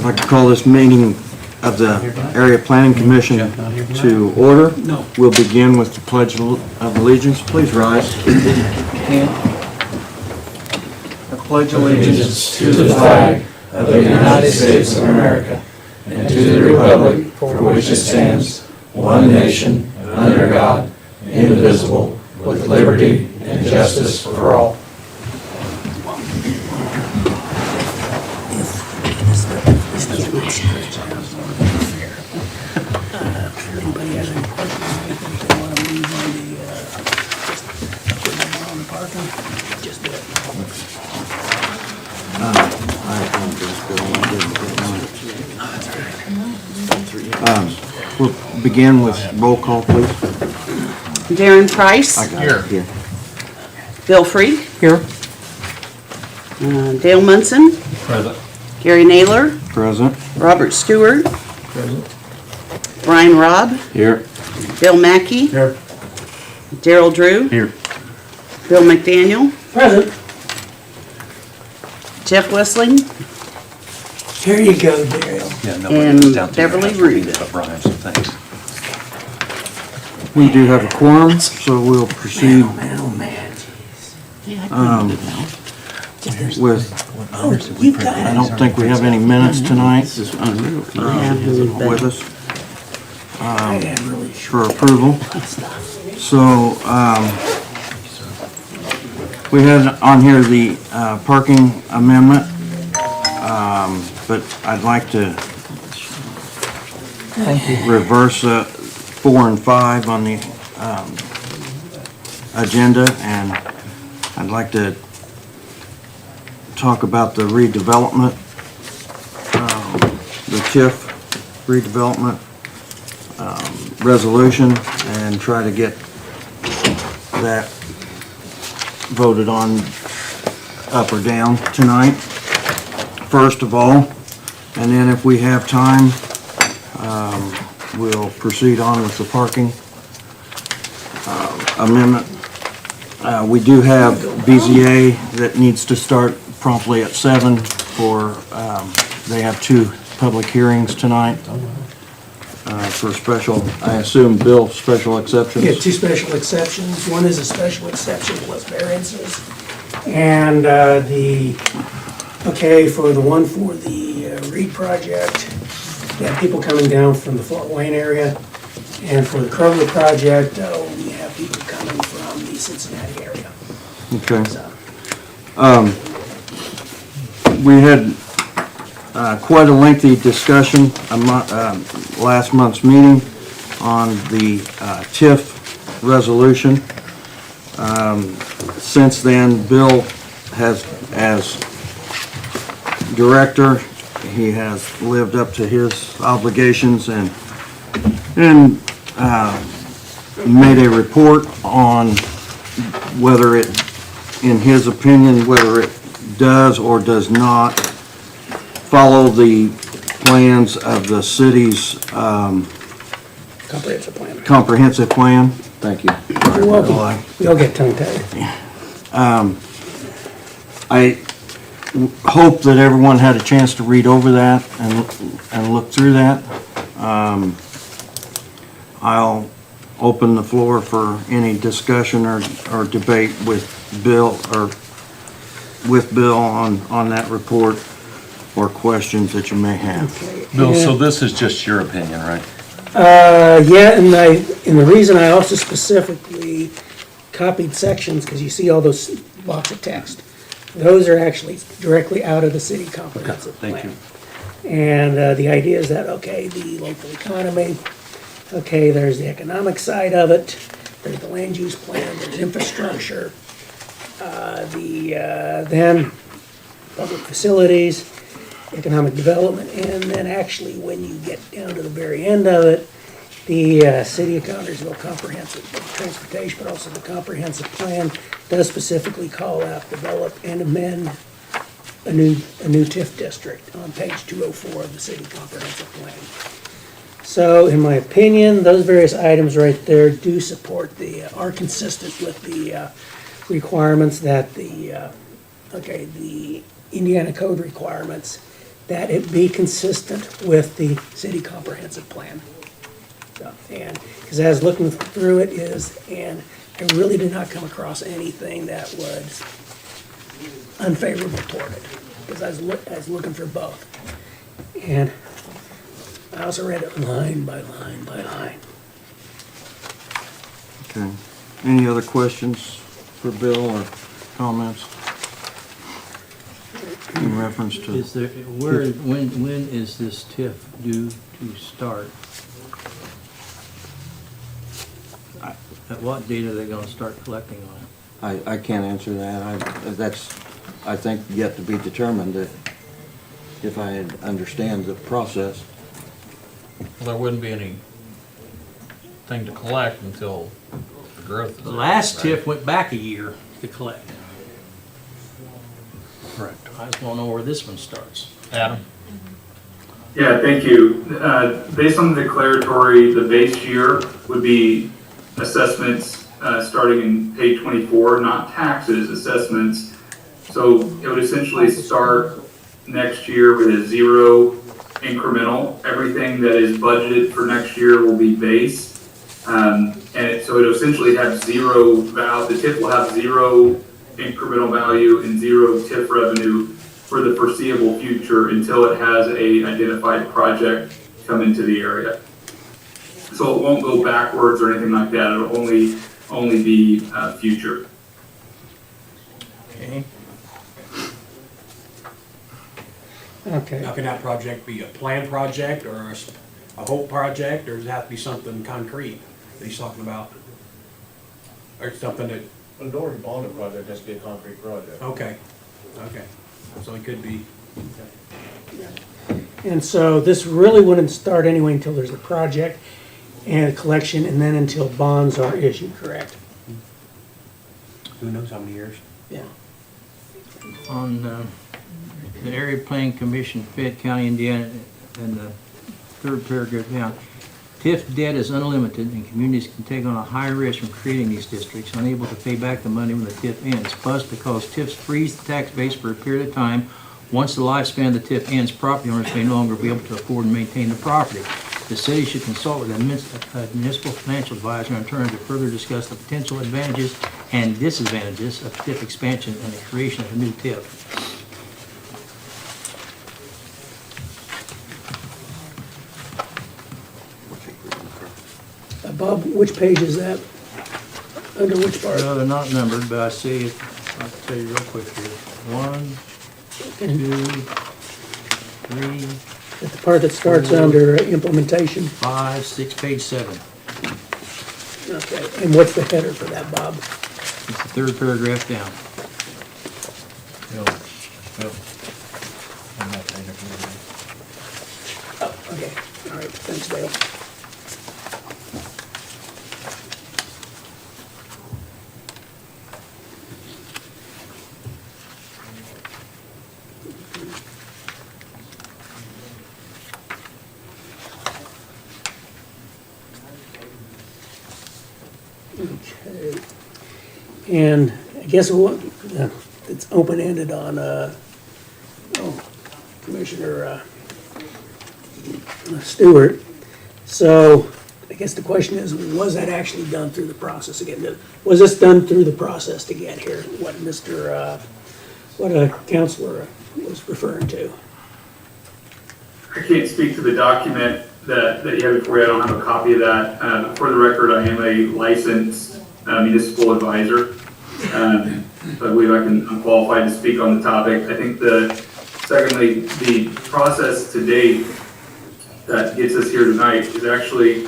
I'd like to call this meeting of the Area Planning Commission to order. We'll begin with the Pledge of Allegiance. Please rise. I pledge allegiance to the flag of the United States of America and to the republic for which it stands, one nation, under God, indivisible, with liberty and justice for all. Anybody has any questions they want to leave on the parking? Just do it. We'll begin with roll call, please. Darren Price. I got it here. Bill Freed. Here. Dale Munson. Present. Gary Naylor. Present. Robert Stewart. Brian Robb. Here. Bill Mackey. Here. Darrell Drew. Here. Bill McDaniel. Present. Jeff Wessling. Here you go, Dale. Yeah, And nobody down to your Beverly house Reed. but Brian, so thanks. We do have a quorum, so we'll proceed Oh, man. with, You got I don't think we have any minutes tonight with us for approval. So, we had on here the parking amendment, but I'd like to reverse 4 and 5 on the agenda, and I'd like to talk about the redevelopment, the TIF redevelopment resolution, and try to get that voted on up or down tonight, first of all. And then if we have time, we'll proceed on with the parking amendment. We do have BZA that needs to start promptly at 7 for, they have 2 public hearings tonight for special, I assume, Bill, special exceptions. Yeah, 2 special exceptions. One is a special exception plus variances. And for the one for the Reed project, we have people coming down from the Fort Wayne area. And for the Kroger project, we have people coming from the Cincinnati area. Okay. So, We had quite a lengthy discussion last month's meeting on the TIF resolution. Since then, Bill has, as director, he has lived up to his obligations and made a report on whether it, in his opinion, whether it does or does not follow the plans of the city's comprehensive plan. comprehensive plan. Thank you. You're welcome. We all get tongue-tied. I hope that everyone had a chance to read over that and look through that. I'll open the floor for any discussion or debate with Bill on that report or questions that you may have. Bill, so this is just your opinion, right? Yeah, and the reason I also specifically copied sections, because you see all those blocks of text. Those are actually directly out of the city comprehensive plan. Thank you. And the idea is that, okay, the local economy, okay, there's the economic side of it, there's the land use plan, there's infrastructure, then public facilities, economic development, and then actually when you get down to the very end of it, the city of Connersville comprehensive transportation, but also the comprehensive plan does specifically call out, develop, and amend a new TIF district on page 204 of the city comprehensive plan. So in my opinion, those various items right there do support are consistent with the requirements that the Indiana code requirements that it be consistent with the city comprehensive plan. So, and, because I was looking through it and I really did not come across anything that was unfavorable toward it, because I was looking for both. And I also read it line by line by line. Okay. Any other questions for Bill or comments? In reference to, Is there, when is this TIF due to start? At what date are they gonna start collecting on it? I can't answer that. That's, I think, yet to be determined, if I understand the process. Well, there wouldn't be any thing to collect until the growth is The there, last right? TIF went back a year to collect. Correct. I just wanna know where this one starts. Adam? Yeah, thank you. Based on the declaratory, the base year would be assessments starting in page 24, not taxes, assessments. So it would essentially start next year with a 0 incremental. Everything that is budgeted for next year will be base. So it'll essentially have 0 value. The TIF will have 0 incremental value and 0 TIF revenue for the foreseeable future until it has a identified project come into the area. So it won't go backwards or anything like that. It'll only be future. Okay. Okay. Now, can that project be a planned project or a hope project, or does it have to be something concrete that he's talking about? Or something that, Well, the Dory Bonding project has to be a concrete project. okay, so it could be, And so this really wouldn't start anyway until there's a project and a collection, and then until bonds are issued, correct? who knows how many years? Yeah. On the Area Planning Commission, Fayette County, Indiana, and the third paragraph down, TIF debt is unlimited and communities can take on a high risk from creating these districts, unable to pay back the money when the TIF ends. Plus, because TIFs freeze the tax base for a period of time, once the lifespan of the TIF ends, property owners may no longer be able to afford and maintain the property. The city should consult with a municipal financial advisor in turn to further discuss the potential advantages and disadvantages of TIF expansion and the creation of a new TIF. Bob, which page is that? Under which part? Well, they're not numbered, but I see it, I'll tell you real quick here. 1, 2, 3, At the part that starts under implementation? 5, 6, page 7. Okay, and what's the header for that, Bob? It's the third paragraph down. Oh, okay, all right, thanks, Dale. Okay. And I guess it's open-ended on, Commissioner Stewart. So I guess the question is, was that actually done through the process again? Was this done through the process to get here? What Counselor was referring to? I can't speak to the document that you have before you. I don't have a copy of that. For the record, I am a licensed municipal advisor. So I believe I'm qualified to speak on the topic. I think secondly, the process to date that gets us here tonight is actually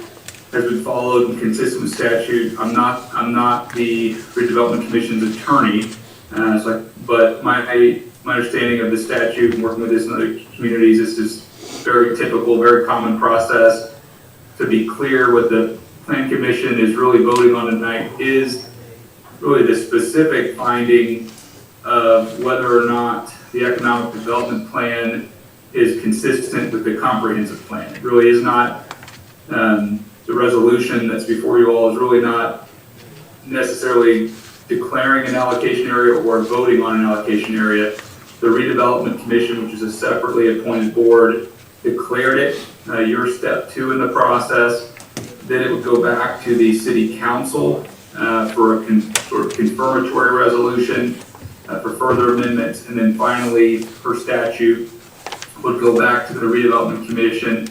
has been followed and consistent with statute. I'm not the redevelopment commission's attorney, but my understanding of the statute and working with this in other communities is just very typical, very common process. To be clear, what the Plan Commission is really voting on tonight is really the specific finding of whether or not the economic development plan is consistent with the comprehensive plan. It really is not, the resolution that's before you all is really not necessarily declaring an allocation area or voting on an allocation area. the redevelopment commission, which is a separately appointed board, declared it your step 2 in the process. Then it would go back to the city council for a sort of confirmatory resolution for further amendments, and then finally, per statute, would go back to the redevelopment commission,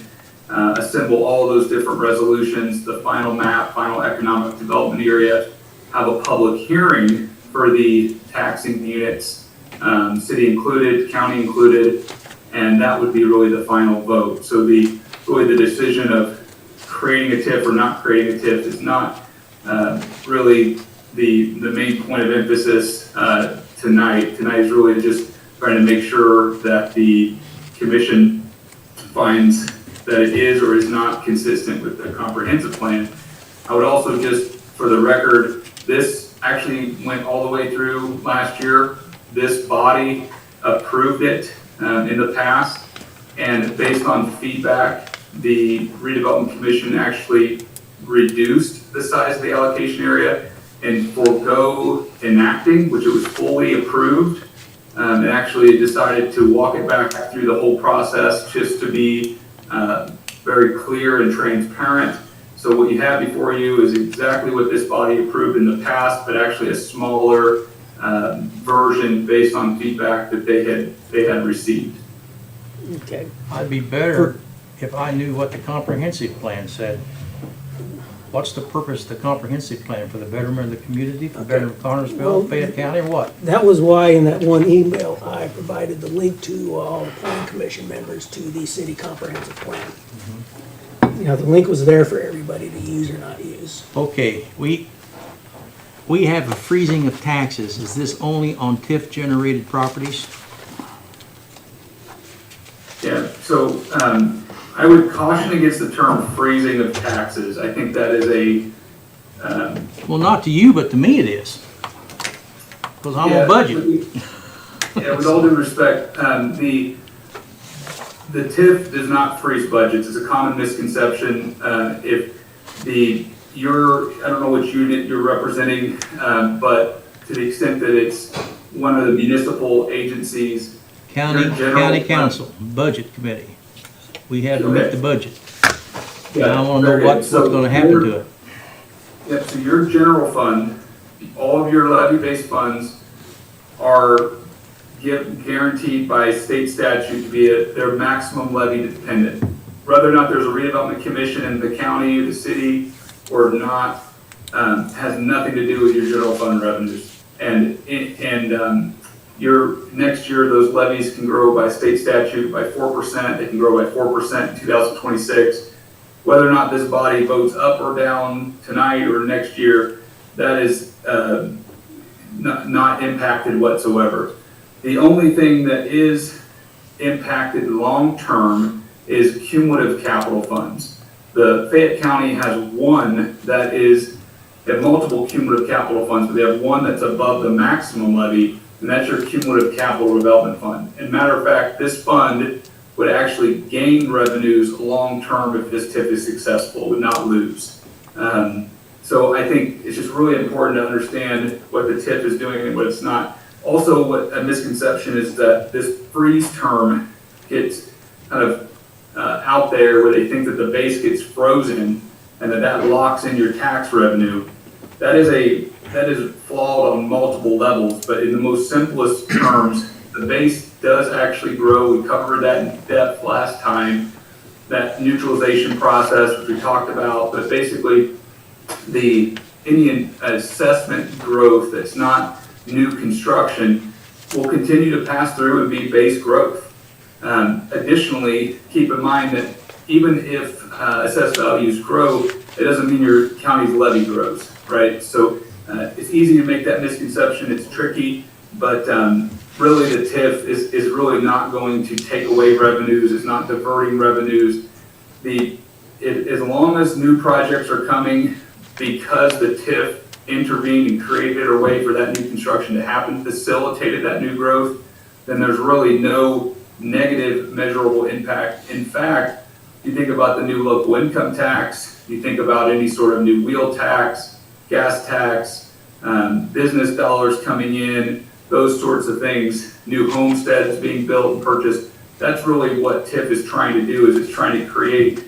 assemble all those different resolutions, the final map, final economic development area, have a public hearing for the taxing units, city included, county included, and that would be really the final vote. So really the decision of creating a TIF or not creating a TIF is not really the main point of emphasis tonight. Tonight is really just trying to make sure that the commission finds that it is or is not consistent with the comprehensive plan. I would also just, for the record, this actually went all the way through last year. This body approved it in the past, and based on feedback, the redevelopment commission actually reduced the size of the allocation area and forego enacting, which it was fully approved, and actually decided to walk it back through the whole process just to be very clear and transparent. So what you have before you is exactly what this body approved in the past, but actually a smaller version based on feedback that they had received. Okay. I'd be better if I knew what the comprehensive plan said. What's the purpose of the comprehensive plan? For the betterment of the community, for the betterment of Connersville, Well, Fayette County, or what? That was why in that one email, I provided the link to all the plan commission members to the city comprehensive plan. You know, the link was there for everybody to use or not use. Okay, we have a freezing of taxes. Is this only on TIF-generated properties? Yeah, so I would caution against the term freezing of taxes. I think that is a Well, not to you, but to me it is. Because I'm on budget. Yeah, with all due respect, the TIF does not freeze budgets. It's a common misconception. If I don't know which unit you're representing, but to the extent that it's one of the municipal agencies, County Council, Budget Committee. We had to meet the budget. And I want to know what's going to happen to it. Yep, so your general fund, all of your levy-based funds are guaranteed by state statute to be at their maximum levy dependent. Whether or not there's a redevelopment commission in the county, the city, or not, has nothing to do with your general fund revenues. And your next year, those levies can grow by state statute by 4%. They can grow by 4% in 2026. Whether or not this body votes up or down tonight or next year, that is not impacted whatsoever. The only thing that is impacted long-term is cumulative capital funds. The Fayette County has one that is, they have multiple cumulative capital funds, but they have one that's above the maximum levy, and that's your cumulative capital development fund. And matter of fact, this fund would actually gain revenues long-term if this TIF is successful, would not lose. So I think it's just really important to understand what the TIF is doing and what it's not. Also, what a misconception is that this freeze term gets kind of out there where they think that the base gets frozen and that locks in your tax revenue. That is flawed on multiple levels, but in the most simplest terms, the base does actually grow. We covered that in depth last time, that neutralization process, which we talked about, but basically any assessment growth that's not new construction will continue to pass through and be base growth. Additionally, keep in mind that even if assessed values grow, it doesn't mean your county's levy grows, right? So it's easy to make that misconception. It's tricky, but really the TIF is really not going to take away revenues. It's not diverting revenues. As long as new projects are coming because the TIF intervened and created a way for that new construction to happen, facilitated that new growth, then there's really no negative measurable impact. In fact, you think about the new local income tax, you think about any sort of new wheel tax, gas tax, business dollars coming in, those sorts of things, new homesteads being built and purchased. That's really what TIF is trying to do, is it's trying to create.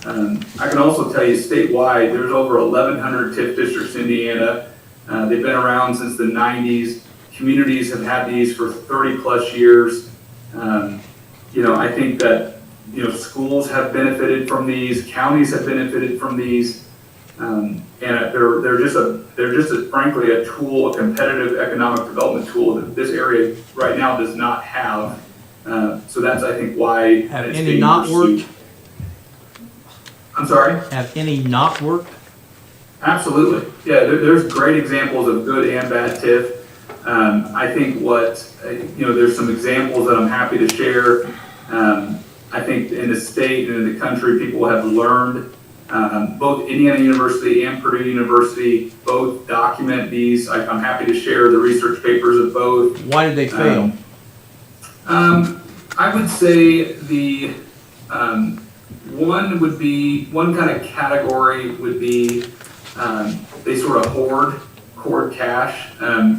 I can also tell you statewide, there's over 1,100 TIF districts in Indiana. They've been around since the 90s. Communities have had these for 30 plus years. I think that, schools have benefited from these, counties have benefited from these. And they're just frankly a tool, a competitive economic development tool that this area right now does not have. So that's, I think, why Have it's any being not pursued. worked? I'm sorry? Have any not worked? Absolutely. Yeah, there's great examples of good and bad TIF. I think there's some examples that I'm happy to share. I think in the state and in the country, people have learned, both Indiana University and Purdue University both document these. I'm happy to share the research papers of both. Why did they fail? I would say the one kind of category would be they sort of hoard cash.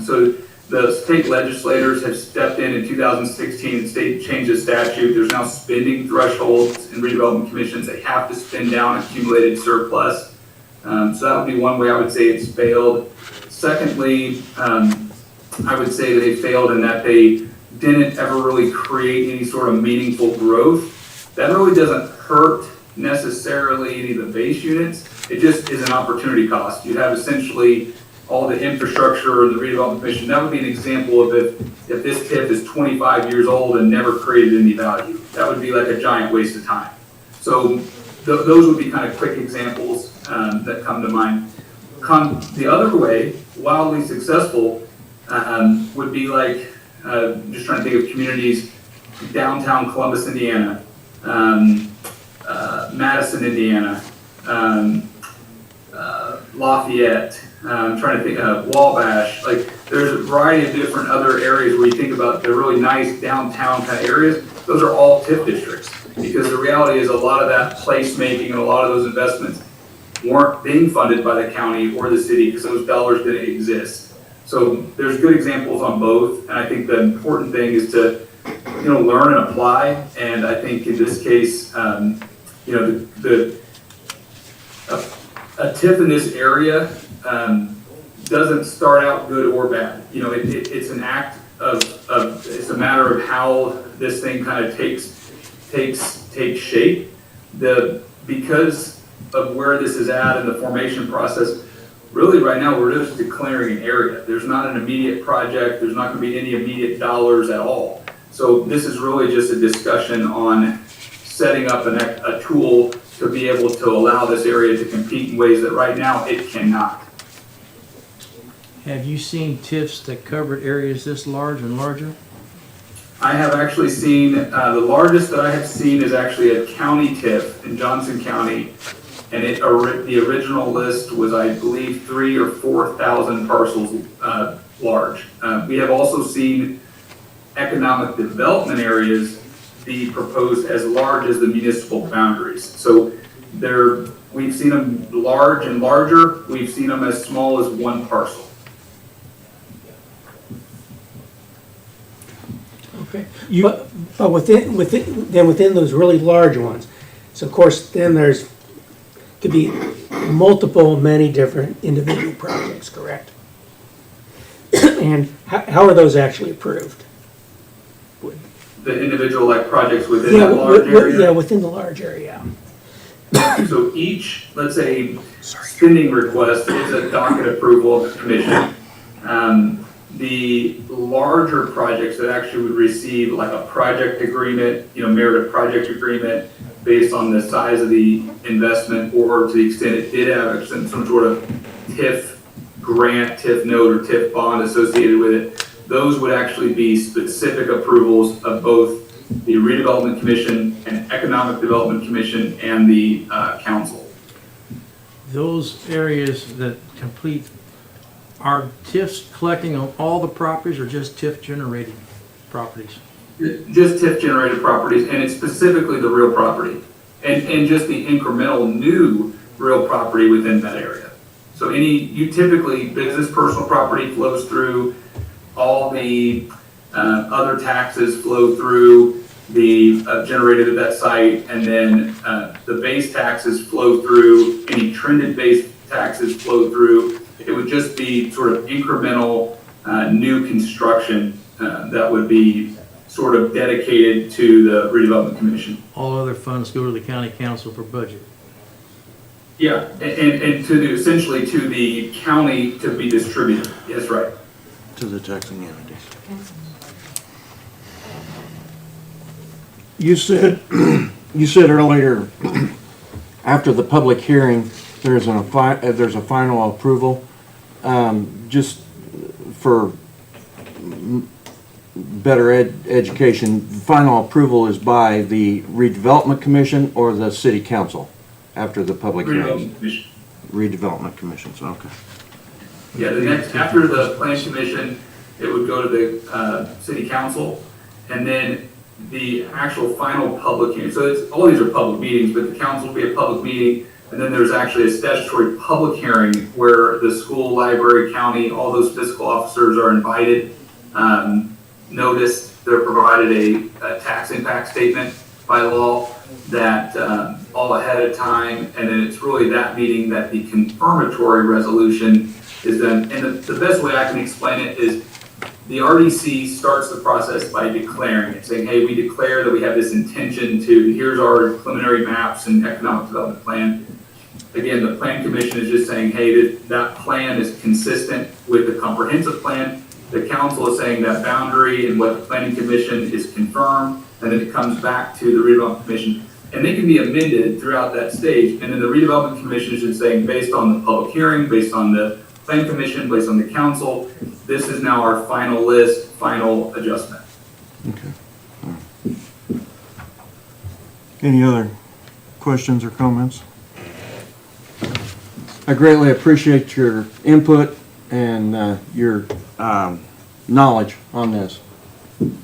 So the state legislators have stepped in 2016 and state changed the statute. There's now spending thresholds in redevelopment commissions. They have to spend down accumulated surplus. So that would be one way I would say it's failed. Secondly, I would say that they failed in that they didn't ever really create any sort of meaningful growth. That really doesn't hurt necessarily any of the base units. It just is an opportunity cost. You have essentially all the infrastructure and the redevelopment commission. That would be an example of if this TIF is 25 years old and never created any value. That would be like a giant waste of time. So those would be kind of quick examples that come to mind. The other way, wildly successful, would be like, just trying to think of communities, downtown Columbus, Indiana, Madison, Indiana, Lafayette, I'm trying to think of Wabash. Like, there's a variety of different other areas where you think about the really nice downtown kind of areas. Those are all TIF districts, because the reality is a lot of that placemaking and a lot of those investments weren't being funded by the county or the city because those dollars didn't exist. So there's good examples on both, and I think the important thing is to learn and apply. And I think in this case, a TIF in this area doesn't start out good or bad. It's an act of it's a matter of how this thing kind of takes shape. Because of where this is at in the formation process, really right now we're just declaring an area. There's not an immediate project. There's not going to be any immediate dollars at all. So this is really just a discussion on setting up a tool to be able to allow this area to compete in ways that right now it cannot. Have you seen TIFs that covered areas this large and larger? I have actually seen, the largest that I have seen is actually a county TIF in Johnson County. And the original list was, I believe, 3,000 or 4,000 parcels large. We have also seen economic development areas be proposed as large as the municipal boundaries. So we've seen them large and larger. We've seen them as small as one parcel. Okay. But within those really large ones, so of course then could be many different individual projects, correct? And how are those actually approved? The individual projects within that large area? Yeah, within the large area. So each, let's say, spending request is a docket approval of the commission. The larger projects that actually would receive like a project agreement, merit a project agreement based on the size of the investment, or to the extent it did have some sort of TIF grant, TIF note, or TIF bond associated with it, those would actually be specific approvals of both the Redevelopment Commission and Economic Development Commission and the council. Those areas that complete, are TIFs collecting on all the properties or just TIF generated properties? Just TIF generated properties, and it's specifically the real property and just the incremental new real property within that area. So typically business personal property flows through. all the other taxes flow through the generated at that site, and then the base taxes flow through, any trended base taxes flow through. It would just be sort of incremental new construction that would be sort of dedicated to the redevelopment commission. All other funds go to the county council for budget. Yeah, and to the, essentially to the county to be distributed. Yes, right. To the taxing entities. You said earlier, after the public hearing, there's a final approval. Just for better education, final approval is by the redevelopment commission or the city council after the public hearing? Redevelopment commission. Redevelopment commissions, okay. Yeah, the next, after the plan commission, it would go to the city council, and then the actual final public hearing. So it's, all these are public meetings, but the council will be a public meeting, and then there's actually a statutory public hearing where the school, library, county, all those fiscal officers are invited, noticed, they're provided a tax impact statement by law that all ahead of time, and then it's really that meeting that the confirmatory resolution is done. And the best way I can explain it is the RDC starts the process by declaring it, saying, hey, we declare that we have this intention to, here's our preliminary maps and economic development plan. Again, the plan commission is just saying, hey, that plan is consistent with the comprehensive plan. The council is saying that boundary and what the planning commission is confirmed, and then it comes back to the redevelopment commission. And they can be amended throughout that stage. And then the redevelopment commission is just saying, based on the public hearing, based on the plan commission, based on the council, this is now our final list, final adjustment. Okay. All right. Any other questions or comments? I greatly appreciate your input and your knowledge on this.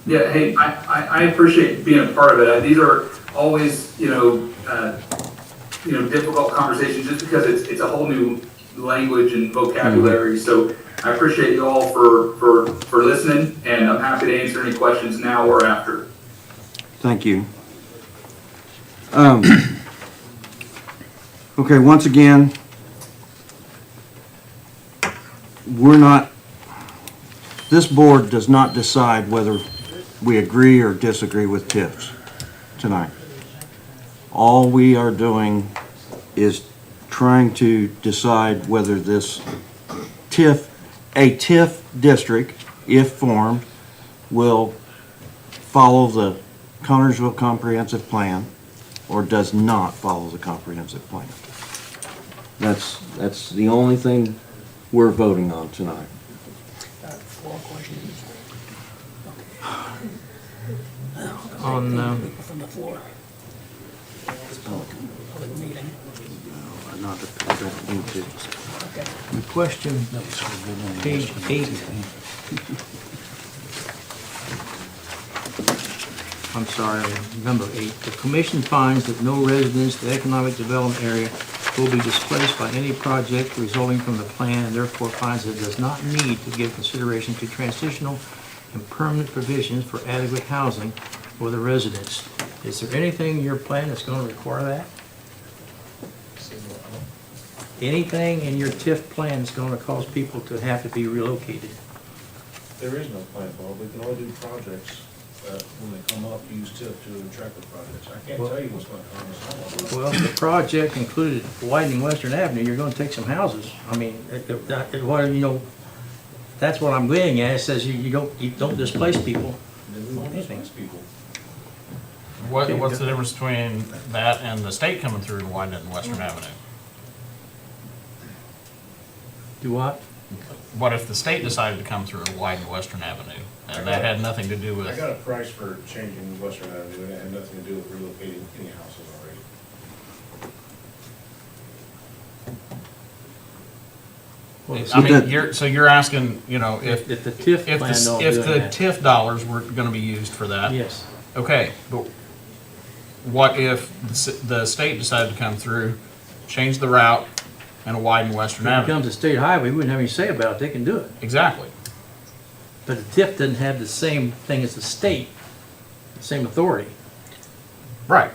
Yeah, hey, I appreciate being a part of it. These are always, difficult conversations just because it's a whole new language and vocabulary. So I appreciate you all for listening, and I'm happy to answer any questions now or after. Thank you. Okay, once again, this board does not decide whether we agree or disagree with TIFs tonight. All we are doing is trying to decide whether this a TIF district, if formed, will follow the Connersville Comprehensive Plan or does not follow the comprehensive plan. That's the only thing we're voting on tonight. Floor questions. On, From the floor. Public meeting. I don't need to. the question, page 8. I'm sorry, number 8. The commission finds that no residents in the economic development area will be displaced by any project resulting from the plan, and therefore finds that it does not need to give consideration to transitional and permanent provisions for adequate housing for the residents. Is there anything in your plan that's going to require that? Anything in your TIF plan is going to cause people to have to be relocated? There is no plan, Bob. We can only do projects when they come up, use TIF to attract the projects. I can't tell you what's going to come as well. Well, if the project included widening Western Avenue, you're going to take some houses. I mean, that's what I'm getting at. It says you don't displace people. Then we won't displace people. What's the difference between that and the state coming through and widening Western Avenue? Do what? What if the state decided to come through and widen Western Avenue, and that had nothing to do I with? got a price for changing Western Avenue, and it had nothing to do with relocating any houses already. Well, You're asking, if if the TIF if plan don't the, if do the that. TIF dollars were going to be used for that, Yes. okay, but what if the state decided to come through, change the route, and widen Western If it Avenue? becomes a state highway, we wouldn't have any say about it. They can do it. Exactly. But the TIF doesn't have the same thing as the state, the same authority. Right.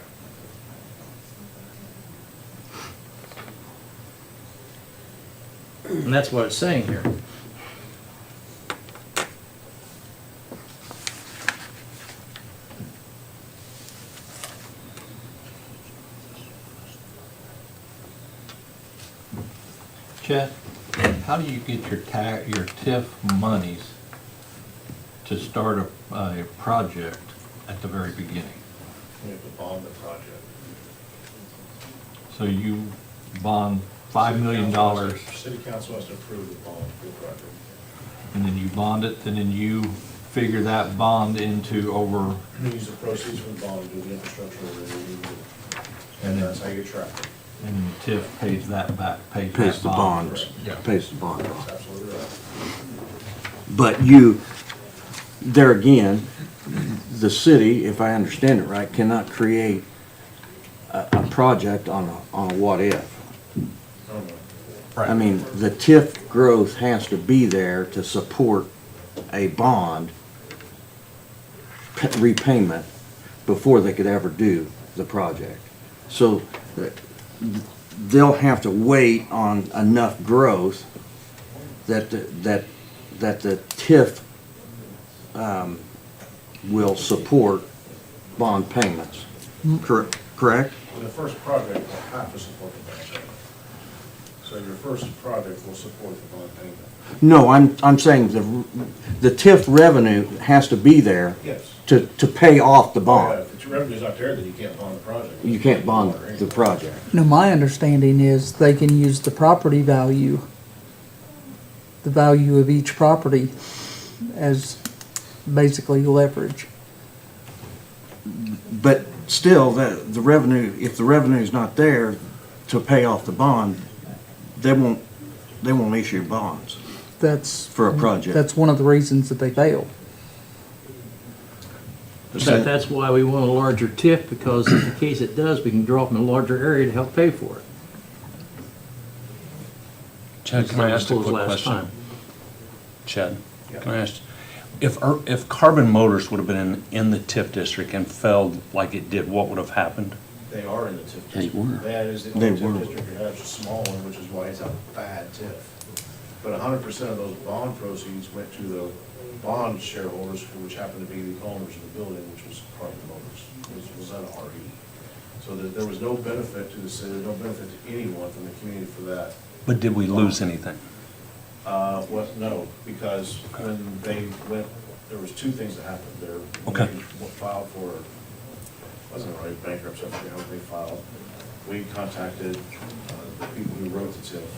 And that's what it's saying here. Chet, how do you get your your TIF monies to start a project at the very beginning? We have to bond the project. So you bond $5 million, City council has to approve the bond for the project. and then you bond it, and then you figure that bond into over, We use the proceeds from the bond to do the infrastructure review, And and then- that's how you track it. and then TIF pays that back, pays Pays that the bond. bonds, Yeah. pays the bond off. That's absolutely right. But you, there again, the city, if I understand it right, cannot create a project on a what if. I don't know. I mean, the TIF growth has to be there to support a bond repayment before they could ever do the project. So they'll have to wait on enough growth that the TIF will support bond payments. Correct? In the first project, will have to support the bond payment. So your first project will support the bond payment. No, I'm saying the TIF revenue has to be there Yes. to pay off the Yeah, bond. if your revenue's not there, then you can't bond the project. You can't bond the project. No, my understanding is they can use the property value, the value of each property as basically leverage. But still, the revenue, if the revenue is not there to pay off the bond, they won't issue bonds That's, for a project. that's one of the reasons that they fail. But that's why we want a larger TIF, because in case it does, we can draw from a larger area to help pay for it. Chad, can I ask a That was quick last question? time. Chad, can I ask, if Carbon Motors would have been in the TIF district and failed like it did, what would have happened? They are in the TIF They district. were. That is the They only were. TIF district that has a small one, which is why it's a bad TIF. But 100% of those bond proceeds went to the bond shareholders, which happened to be the owners of the building, which was Carbon Motors, which was an RE. So there was no benefit to the city, no benefit to anyone from the community for that. But did we lose anything? Well, no, because when they went, there was two things that happened there. When Okay. they filed for, wasn't it right, bankruptcy, I forget how they filed. We contacted the people who wrote the TIF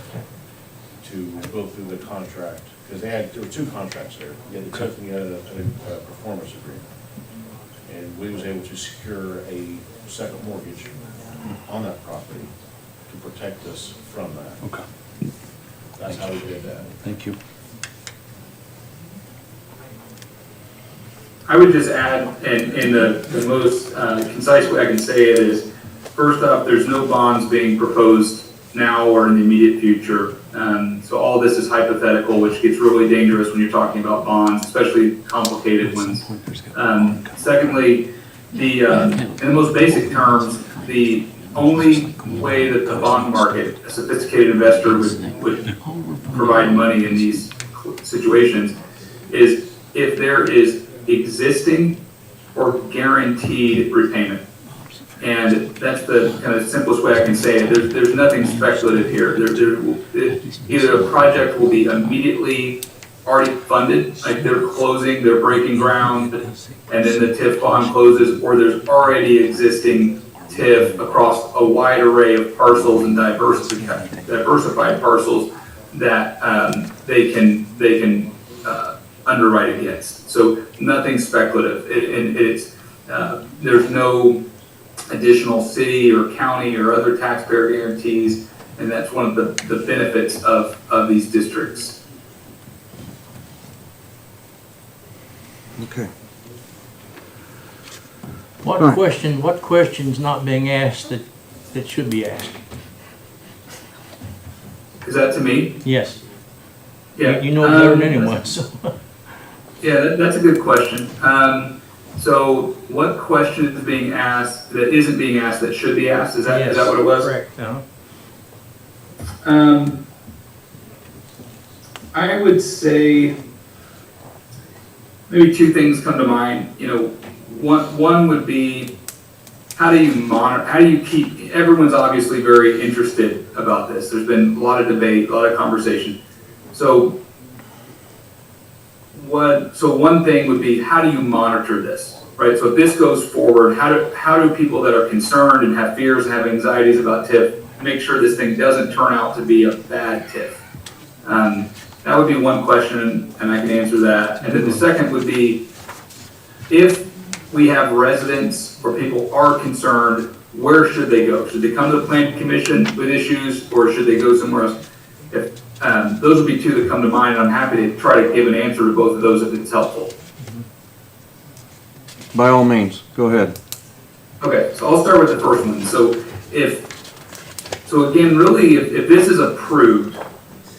to go through the contract, because there were two contracts there. You had the TIF and you had a performance agreement. And we was able to secure a second mortgage on that property to protect us from that. Okay, That's how we did that. thank you. I would just add, in the most concise way I can say it is, first off, there's no bonds being proposed now or in the immediate future. So all this is hypothetical, which gets really dangerous when you're talking about bonds, especially complicated ones. Secondly, in the most basic terms, the only way that the bond market, a sophisticated investor would provide money in these situations is if there is existing or guaranteed repayment. And that's the kind of simplest way I can say it. There's nothing speculative here. Either a project will be immediately already funded, like they're closing, they're breaking ground, and then the TIF bond closes, or there's already existing TIF across a wide array of parcels and diversified parcels that they can underwrite against. So nothing speculative. There's no additional city or county or other taxpayer guarantees, and that's one of the benefits of these districts. Okay. What question's not being asked that should be asked? Is that to me? Yes. Yeah. You know better than anyone, so. Yeah, that's a good question. So what question is being asked that isn't being asked that should be asked? Is that what it was? Correct. I would say maybe two things come to mind. You know, one would be how do you monitor, how do you keep, everyone's obviously very interested about this. There's been a lot of debate, a lot of conversation. So one thing would be, how do you monitor this, right? So if this goes forward, how do people that are concerned and have fears and have anxieties about TIF make sure this thing doesn't turn out to be a bad TIF? That would be one question, and I can answer that. And then the second would be, if we have residents or people are concerned, where should they go? Should they come to the Planning Commission with issues, or should they go somewhere else? If those would be two that come to mind, and I'm happy to try to give an answer to both of those if it's helpful. By all means, go ahead. Okay, so I'll start with the first one. So again, really, if this is approved,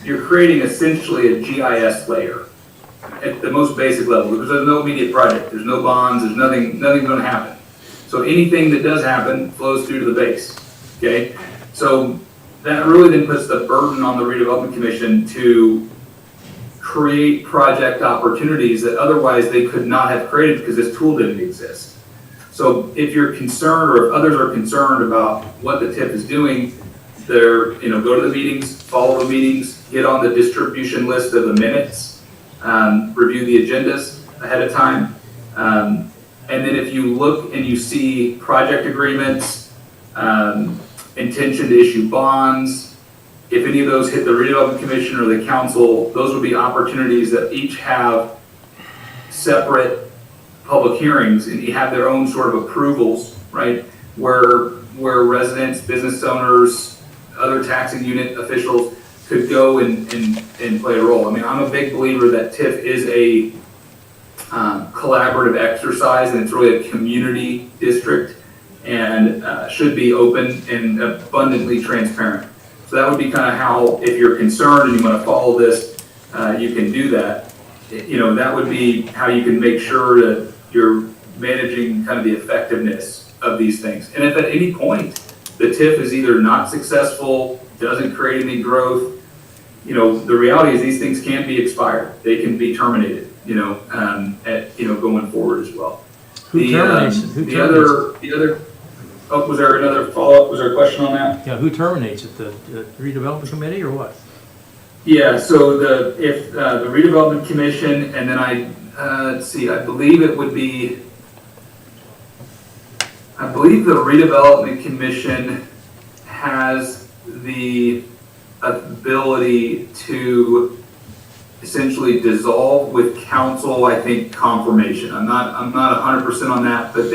you're creating essentially a GIS layer at the most basic level, because there's no immediate project, there's no bonds, there's nothing going to happen. So anything that does happen flows through to the base. Okay, so that really then puts the burden on the redevelopment commission to create project opportunities that otherwise they could not have created because this tool didn't exist. So if you're concerned, or if others are concerned about what the TIF is doing, go to the meetings, follow the meetings, get on the distribution list of the minutes, review the agendas ahead of time. And then if you look and you see project agreements, intention to issue bonds, if any of those hit the redevelopment commission or the council, those would be opportunities that each have separate public hearings, and you have their own sort of approvals, right? Where residents, business owners, other taxing unit officials could go and play a role. I mean, I'm a big believer that TIF is a collaborative exercise, and it's really a community district, and should be open and abundantly transparent. So that would be kind of how, if you're concerned and you want to follow this, you can do that. That would be how you can make sure that you're managing kind of the effectiveness of these things. And if at any point the TIF is either not successful, doesn't create any growth, the reality is these things can be expired. They can be terminated, going forward as well. Who terminates it? Was there another follow-up? Was there a question on that? Yeah, who terminates it? The redevelopment committee or what? Yeah, so if the redevelopment commission, and then let's see, I believe the redevelopment commission has the ability to essentially dissolve with council, I think, confirmation. I'm not 100% on that, but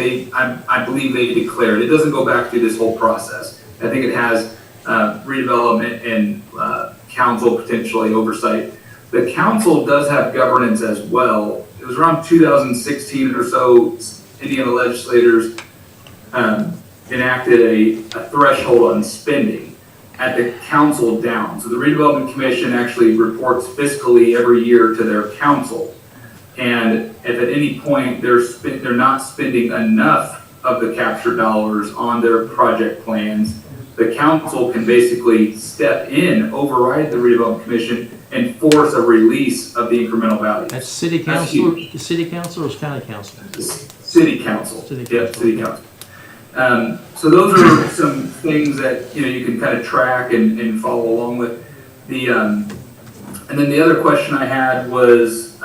I believe they declared. It doesn't go back through this whole process. I think it has redevelopment and council potentially oversight. The council does have governance as well. It was around 2016 or so, Indiana legislators enacted a threshold on spending at the council down. So the redevelopment commission actually reports fiscally every year to their council. And if at any point they're not spending enough of the capture dollars on their project plans, the council can basically step in, override the redevelopment commission, and force a release of the incremental value. That's city council, the city council or county council? City council. Yep, city council. So those are some things that you can kind of track and follow along with. And then the other question I had was,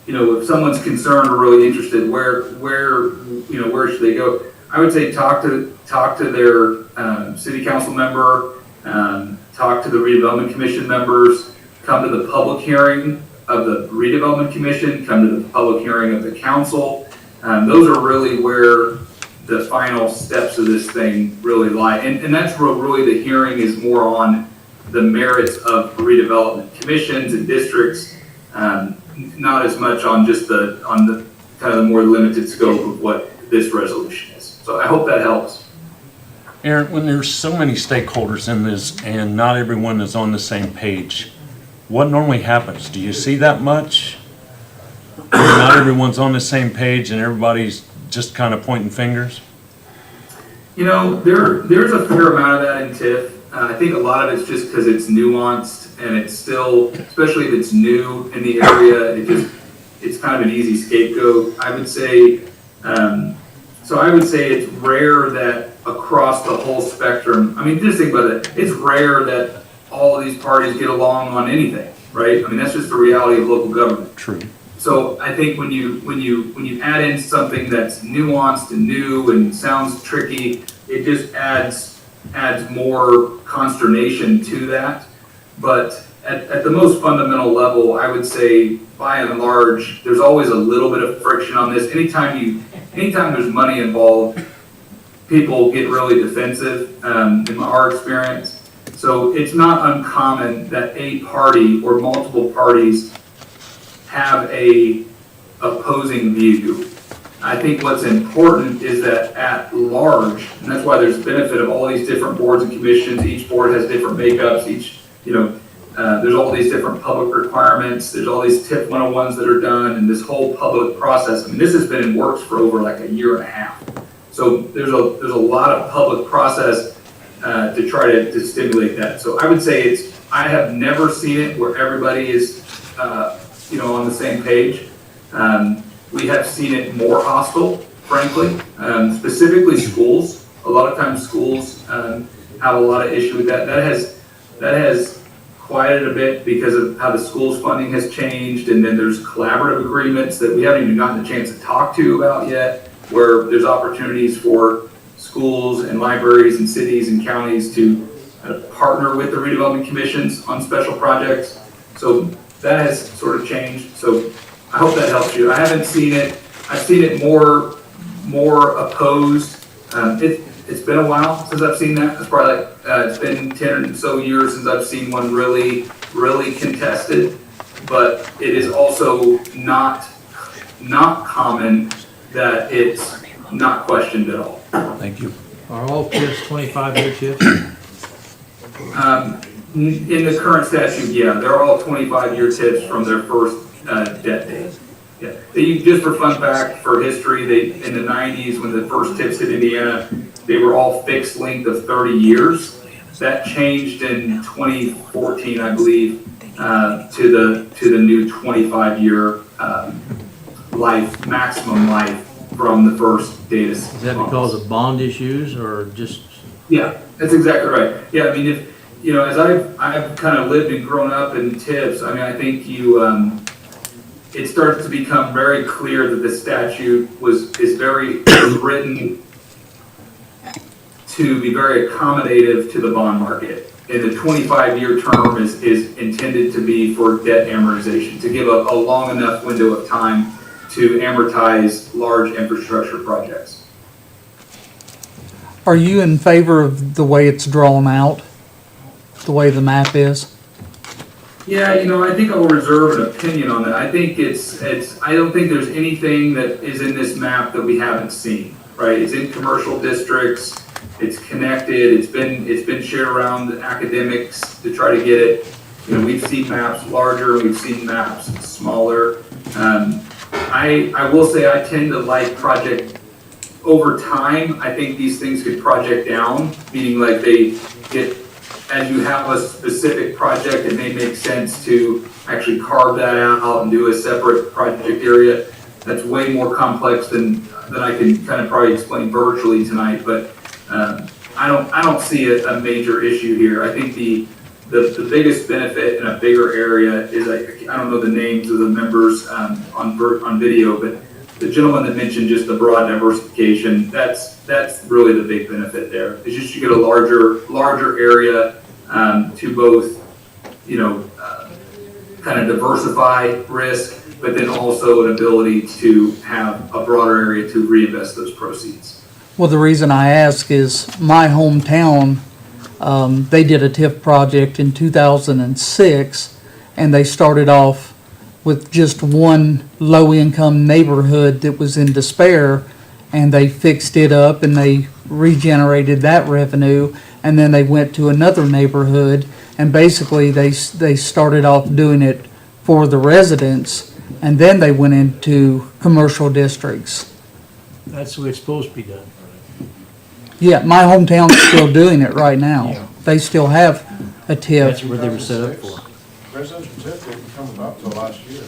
if someone's concerned or really interested, where should they go? I would say talk to their city council member, talk to the redevelopment commission members, come to the public hearing of the redevelopment commission, come to the public hearing of the council. Those are really where the final steps of this thing really lie. And that's where really the hearing is more on the merits of redevelopment commissions and districts, not as much on just the kind of the more limited scope of what this resolution is. So I hope that helps. Aaron, when there's so many stakeholders in this and not everyone is on the same page, what normally happens? Do you see that much? not everyone's on the same page and everybody's just kind of pointing fingers? You know, there's a fair amount of that in TIF. I think a lot of it's just because it's nuanced and it's still, especially if it's new in the area, it's kind of an easy scapegoat. I would say, so I would say it's rare that across the whole spectrum, I mean, just think about it, it's rare that all of these parties get along on anything, right? I mean, that's just the reality of local government. True. So I think when you add in something that's nuanced and new and sounds tricky, it just adds more consternation to that. But at the most fundamental level, I would say by and large, there's always a little bit of friction on this. Anytime there's money involved, people get really defensive, in our experience. So it's not uncommon that a party or multiple parties have a opposing view. I think what's important is that at large, and that's why there's benefit of all these different boards and commissions, each board has different makeups, there's all these different public requirements, there's all these TIF 101s that are done, and this whole public process. I mean, this has been in works for over like a year and a half. So there's a lot of public process to try to stimulate that. So I would say I have never seen it where everybody is on the same page. We have seen it more hostile, frankly, specifically schools. A lot of times schools have a lot of issue with that. That has quieted a bit because of how the school's funding has changed, and then there's collaborative agreements that we haven't even gotten a chance to talk to about yet, where there's opportunities for schools and libraries and cities and counties to partner with the redevelopment commissions on special projects. So that has sort of changed. So I hope that helps you. I haven't seen it. I've seen it more opposed. It's been a while since I've seen that. It's probably like, it's been 10 or so years since I've seen one really, really contested. But it is also not common that it's not questioned at all. Thank you. Are all TIFs 25-year TIFs? In the current statute, yeah, they're all 25-year TIFs from their first debt date. Yeah, just for fun fact, for history, in the 90s when the first TIFs hit Indiana, they were all fixed length of 30 years. That changed in 2014, I believe, to the new 25-year maximum life from the first data. Is that because of bond issues or just? Yeah, that's exactly right. Yeah, I mean, as I've kind of lived and grown up in TIFs, I mean, I think it starts to become very clear that the statute was written to be very accommodative to the bond market. And the 25-year term is intended to be for debt amortization, to give a long enough window of time to amortize large infrastructure projects. Are you in favor of the way it's drawn out, the way the map is? Yeah, I think I'll reserve an opinion on that. I think I don't think there's anything that is in this map that we haven't seen, right? It's in commercial districts, it's connected, it's been shared around the academics to try to get it. We've seen maps larger, we've seen maps smaller. I will say I tend to like project over time. I think these things could project down, meaning like they get, as you have a specific project, it may make sense to actually carve that out and do a separate project area. That's way more complex than I can kind of probably explain virtually tonight, but I don't see a major issue here. I think the biggest benefit in a bigger area is, I don't know the names of the members on video, but the gentleman that mentioned just the broad diversification, that's really the big benefit there. It's just you get a larger area to both, kind of diversify risk, but then also an ability to have a broader area to reinvest those proceeds. Well, the reason I ask is my hometown, they did a TIF project in 2006, and they started off with just one low-income neighborhood that was in despair, and they fixed it up and they regenerated that revenue, and then they went to another neighborhood, and basically they started off doing it for the residents, and then they went into commercial districts. That's the way it's supposed to be done. Yeah, my hometown's still doing it right now. Yeah. They still have a That's TIF. where they were set up for. Residential TIF didn't come about till last year.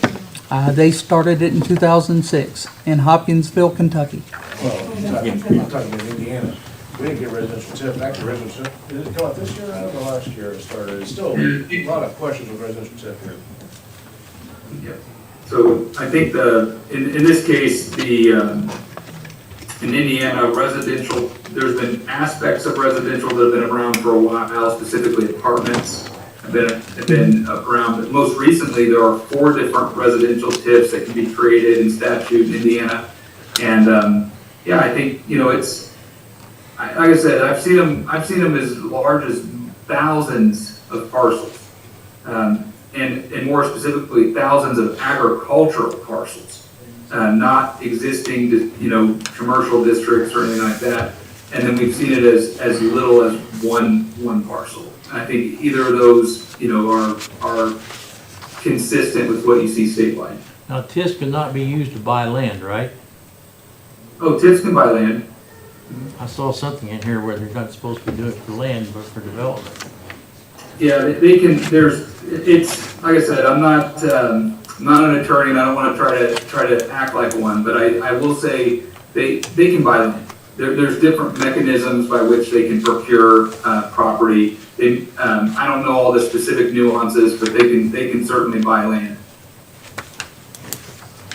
They started it in 2006 in Hopkinsville, Kentucky. Well, I'm talking in Indiana. We didn't get residential TIF, actually residential TIF, did it come out this year? I don't know, last year it started. It's still a lot of questions with residential TIF here. Yeah. So I think in this case, in Indiana, residential, there's been aspects of residential that have been around for a while, specifically apartments have been around. But most recently, there are 4 different residential TIFs that can be created in statute in Indiana. And, yeah, I think, it's, like I said, I've seen them as large as thousands of parcels. And more specifically, thousands of agricultural parcels, not existing, commercial districts or anything like that. And then we've seen it as little as one parcel. And I think either of those, are consistent with what you see statewide. Now, TIFs cannot be used to buy land, right? Oh, TIFs can buy land. I saw something in here where they're not supposed to be doing it for land, but for development. Yeah, they can. It's like I said, I'm not an attorney, and I don't want to try to act like one. But I will say they can buy land. There's different mechanisms by which they can procure property. I don't know all the specific nuances, but they can certainly buy land.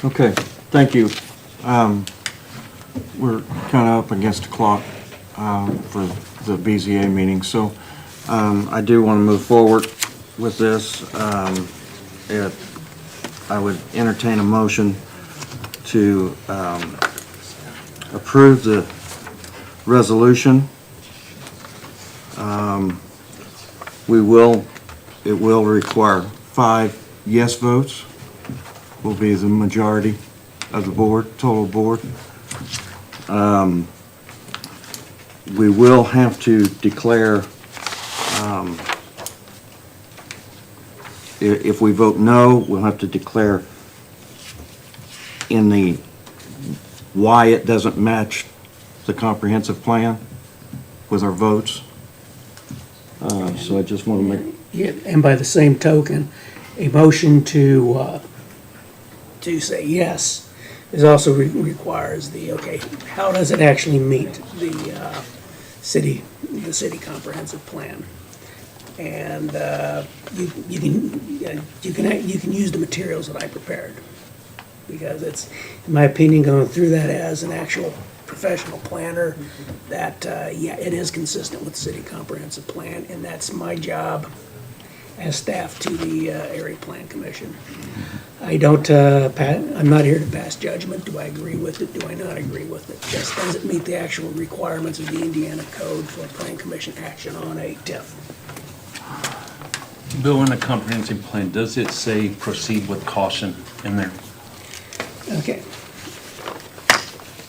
Okay, thank you. We're kind of up against the clock for the BZA meeting, so I do want to move forward with this. I would entertain a motion to approve the resolution. It will require 5 yes votes, will be the majority of the board, total board. We will have to declare, if we vote no, we'll have to declare in the why it doesn't match the comprehensive plan with our votes. So I just want to make, Yeah, and by the same token, a motion to say yes is also requires how does it actually meet the city comprehensive plan? And you can use the materials that I prepared, because it's, in my opinion, going through that as an actual professional planner, that it is consistent with the city comprehensive plan, and that's my job as staff to the Area Plan Commission. I don't, I'm not here to pass judgment. Do I agree with it? Do I not agree with it? Just does it meet the actual requirements of the Indiana Code for Plan Commission action on a TIF? Bill, in the comprehensive plan, does it say proceed with caution in there? Okay.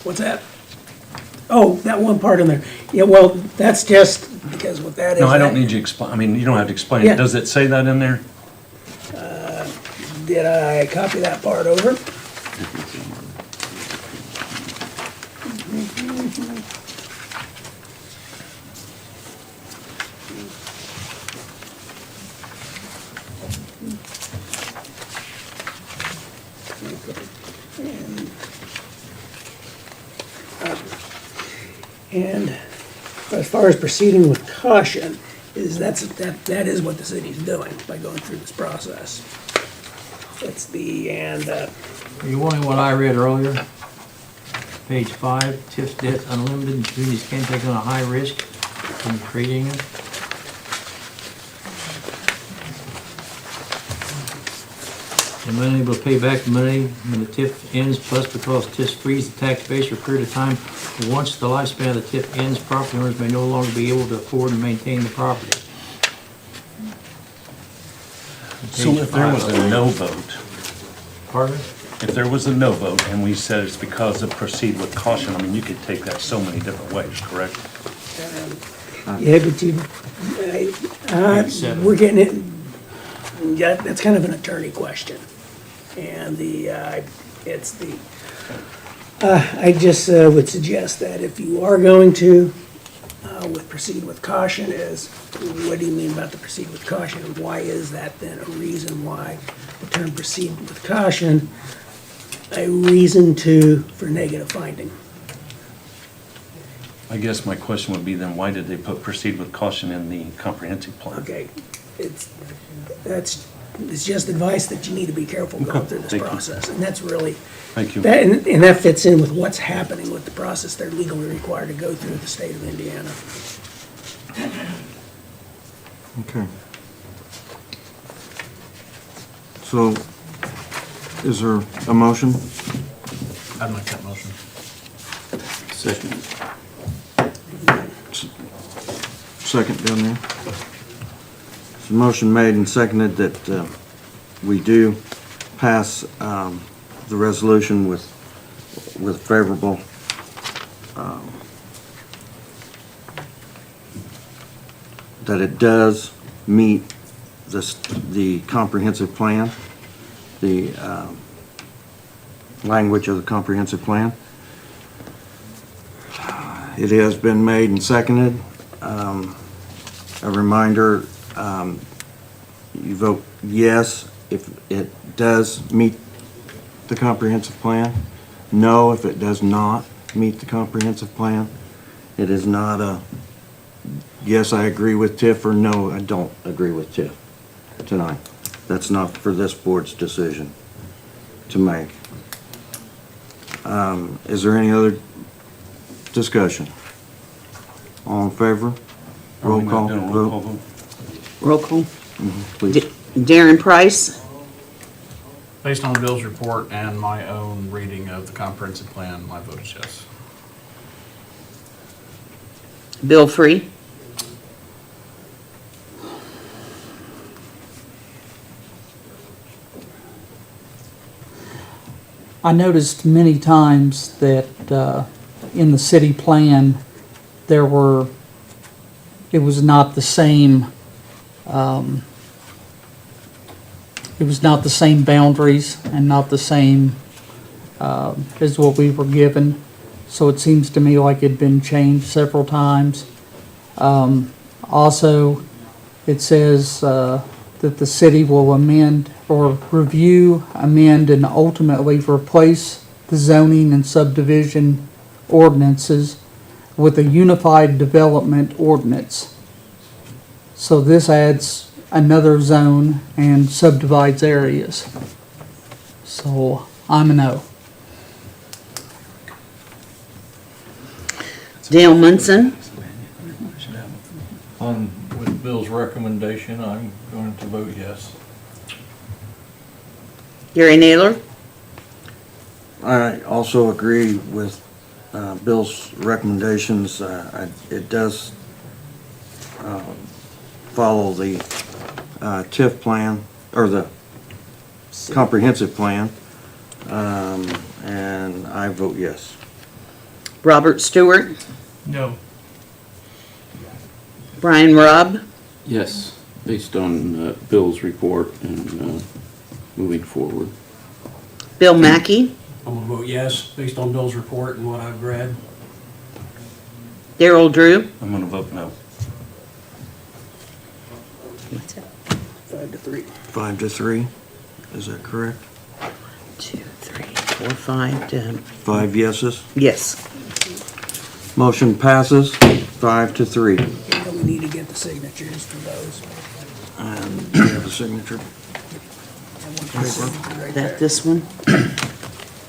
What's that? Oh, that one part in there. Yeah, well, that's just because what that is. No, I don't need you to explain, I mean, you don't have to explain Yeah. it. Does it say that in there? Did I copy that part over? And as far as proceeding with caution, that is what the city's doing by going through this process. It's Are you wanting what I read earlier? Page 5, TIF's debt unlimited, and communities can take on a high risk in creating it. And unable to pay back the money when the TIF ends, plus because TIFs freeze the tax base for a period of time. Once the lifespan of the TIF ends, property owners may no longer be able to afford and maintain the property. So if there was a no vote, Pardon? if there was a no vote and we said it's because of proceed with caution, I mean, you could take that so many different ways, correct? yeah, but Page 7. we're getting it. Yeah, that's kind of an attorney question. And I just would suggest that if you are going to, with proceed with caution is, what do you mean about the proceed with caution? And why is that then a reason why the term proceed with caution, a reason for negative finding? I guess my question would be then, why did they put proceed with caution in the comprehensive plan? Okay, it's just advice that you need to be careful going through this Thank you. process. And that's really, Thank you. and that fits in with what's happening with the process they're legally required to go through the state of Indiana. Okay. So, is there a motion? I'd make that motion. Second. Second down there. There's a motion made and seconded that we do pass the resolution with favorable that it does meet the comprehensive plan, the language of the comprehensive plan. It has been made and seconded. A reminder, you vote yes if it does meet the comprehensive plan, no if it does not meet the comprehensive plan. It is not a yes, I agree with TIF, or no, I don't agree with TIF tonight. That's not for this board's decision to make. Is there any other discussion? All in favor? Roll call vote, Roll call. please. Darren Price, Based on Bill's report and my own reading of the comprehensive plan, my vote is yes. Bill Free, I noticed many times that in the city plan, it was not the same, it was not the same boundaries and not the same as what we were given. So it seems to me like it'd been changed several times. Also, it says that the city will amend or review, amend, and ultimately replace the zoning and subdivision ordinances with a unified development ordinance. So this adds another zone and subdivides areas. So I'm a no. Dale Munson, With Bill's recommendation, I'm going to vote yes. Gary Naylor, I also agree with Bill's recommendations. It does follow the TIF plan, or the comprehensive plan, and I vote yes. Robert Stewart, No. Brian Robb, Yes, based on Bill's report and moving forward. Bill Mackey, I'm gonna vote yes, based on Bill's report and what I've read. Darrell Drew, I'm gonna vote no. 5-3. 5-3, is that correct? 2, 3, 4, 5, 5 yeses. yes. Motion passes 5-3. And then we need to get the signatures for those. And you have a signature. That this one?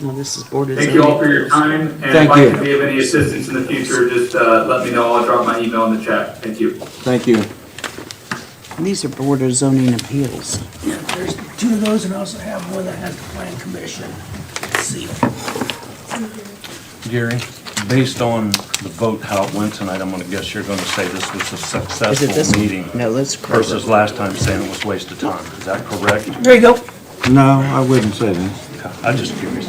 No, this is Board of Thank you all Zoning. for your time, and Thank if I you. can be of any assistance in the future, just let me know. I'll drop my email in the chat. Thank you. Thank you. These are Board of Zoning Appeals. Yeah, there's 2 of those, and I also have one that has the plan commission seal. Gary, based on the vote, how it went tonight, I'm gonna guess you're gonna say this was a Is it this successful one? meeting No, that's versus correct. last time saying it was a waste of time. Is that correct? There you go. No, I wouldn't say that. I'm just curious,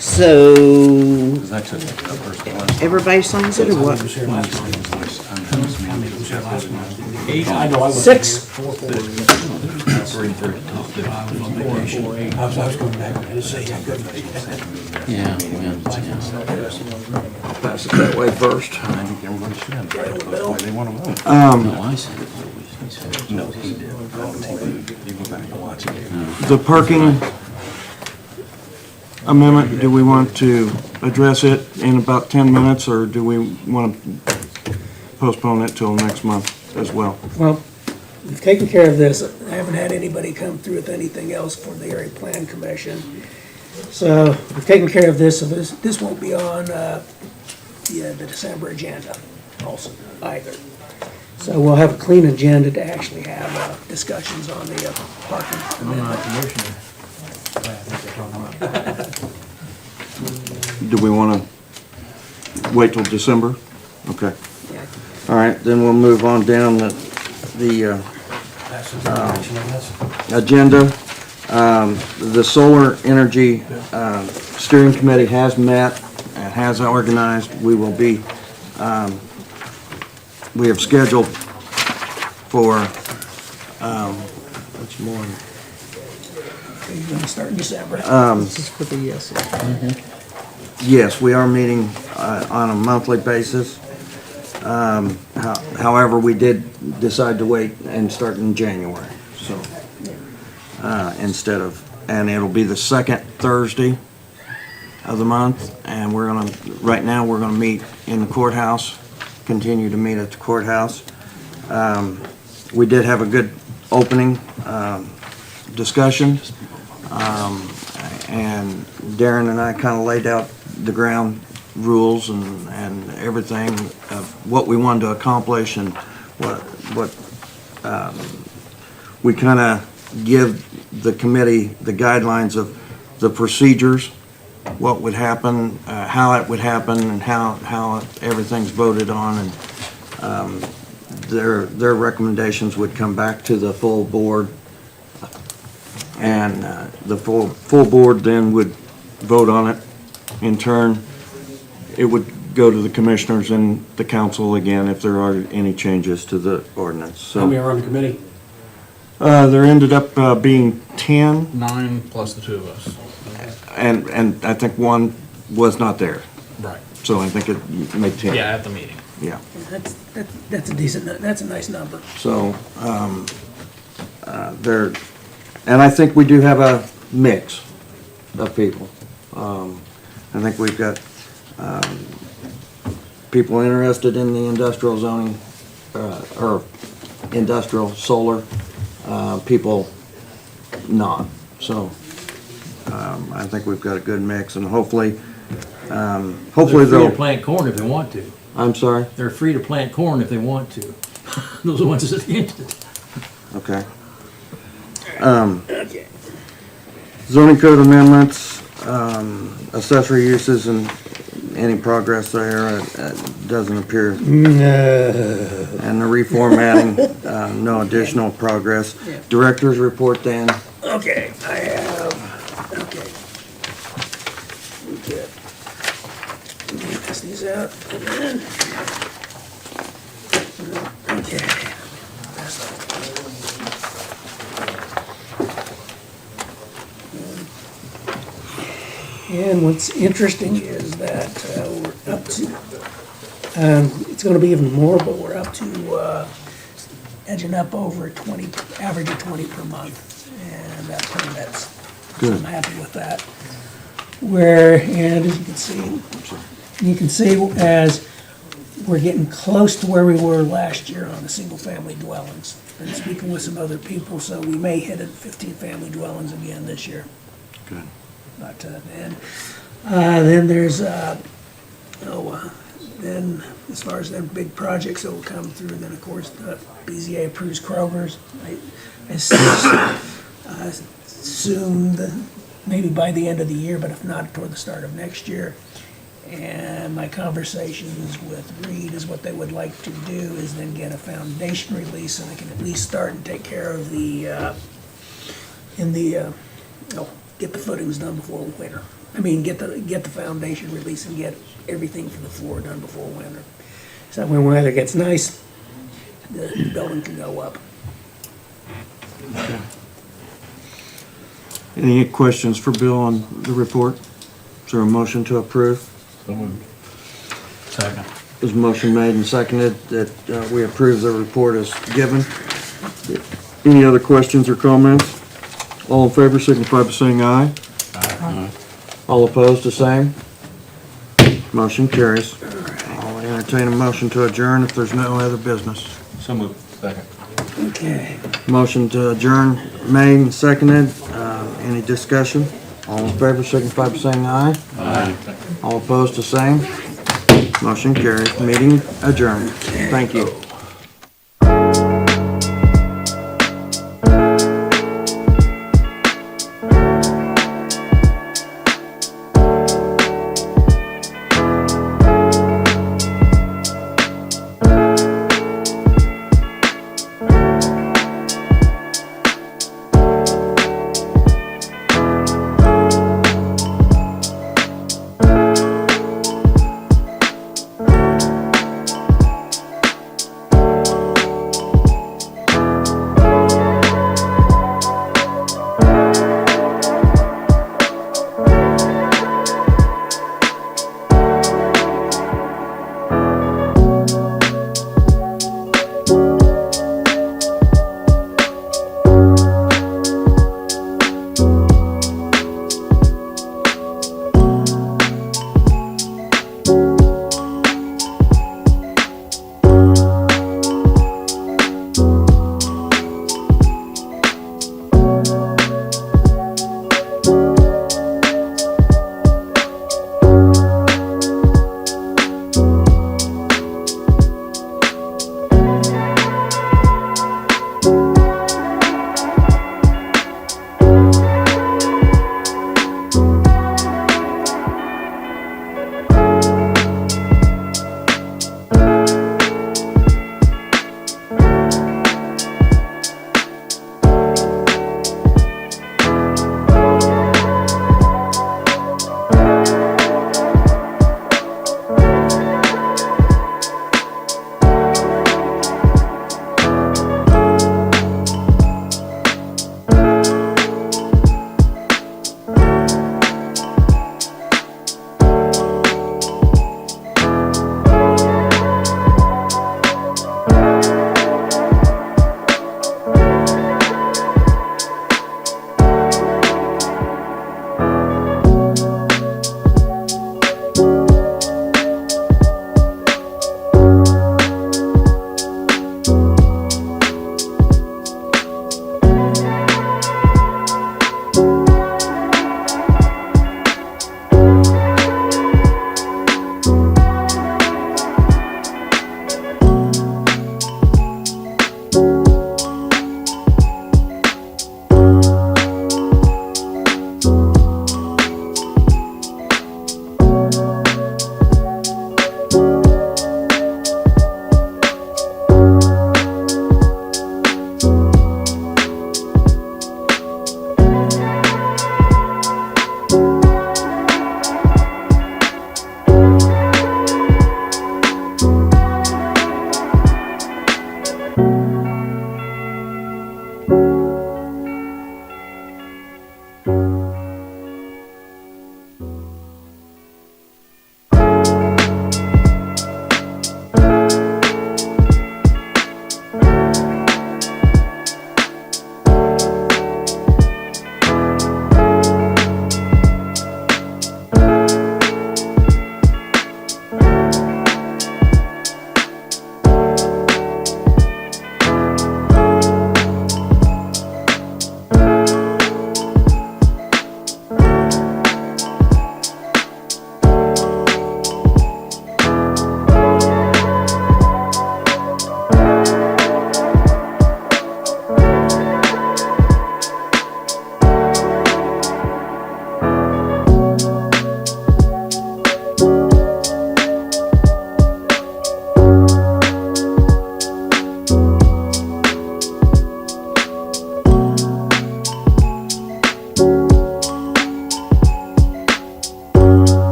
So, because that's just a personal one. everybody signs it or what? I know I wasn't 6. here. 4. I was going back to say, I couldn't. Yeah. I'll pass it that way first. I think everybody should have it. That's why they want to vote. No, I said it. He said, no, he did. You go back and watch it. The parking amendment, do we want to address it in about 10 minutes, or do we want to postpone it till next month as well? Well, we've taken care of this. I haven't had anybody come through with anything else for the Area Plan Commission. So we've taken care of this, so this won't be on the December agenda also either. So we'll have a clean agenda to actually have discussions on the parking I'm not amendment. commissioner. Do we want to wait till December? Okay. All right, then we'll move on down the agenda. The Solar Energy Steering Committee has met and has organized. We have scheduled for, what's more? You're going to start in December. This is for the yes. Yes, we are meeting on a monthly basis. However, we did decide to wait and start in January, so, and it'll be the second Thursday of the month, and right now, we're gonna meet in the courthouse, continue to meet at the courthouse. We did have a good opening discussion, and Darren and I kind of laid out the ground rules and everything of what we wanted to accomplish and what we kind of give the committee the guidelines of the procedures, what would happen, how it would happen, and how everything's voted on, and their recommendations would come back to the full board, and the full board then would vote on it. In turn, it would go to the commissioners and the council again if there are any changes to the ordinance. How many So are on the committee? there ended up being 10, 9 plus the 2 of us. and I think one was not there. Right. So I think it made 10. Yeah, at the meeting. Yeah. That's a decent, that's a nice number. So there, and I think we do have a mix of people. I think we've got people interested in the industrial zoning, or industrial solar, people not. So, I think we've got a good mix, and hopefully They're free to they'll, plant corn if they want to. I'm sorry, They're free to plant corn if they want to. Those are the ones that's against it. okay. Okay. Zoning code amendments, accessory uses, and any progress there, doesn't appear. No. And the reformatting, no additional progress. Yeah. Director's report, Dan. Okay, I have, okay. Okay. Let me pass these out. And then- Okay. Pass that. And what's interesting is that we're up to, it's gonna be even more, but we're up to edging up over 20, average of 20 per month. And permits. So I'm happy with that. And as you can see as we're getting close to where we were last year on the single-family dwellings. Been speaking with some other people, so we may hit at 15 family dwellings again this year. Good. But then there's, then as far as them big projects that will come through, then of course the BZA approves Kroger's. I assume that maybe by the end of the year, but if not, toward the start of next year. And my conversations with Reed is what they would like to do is then get a foundation release so they can at least start and take care of get the footings done before winter. I mean, get the foundation release and get everything for the floor done before winter. So when weather gets nice, the building can go up. Any questions for Bill on the report? Is there a motion to approve? Second. There's a motion made and seconded that we approve the report as given. Any other questions or comments? All in favor signify by saying aye. Aye. All opposed, the same. Motion carries. I'll entertain a motion to adjourn if there's no other business. So moved. Second. Okay. Motion to adjourn made and seconded. Any discussion? All in favor signify by saying aye. Aye. All opposed, the same. Motion carries. Meeting adjourned. Thank you.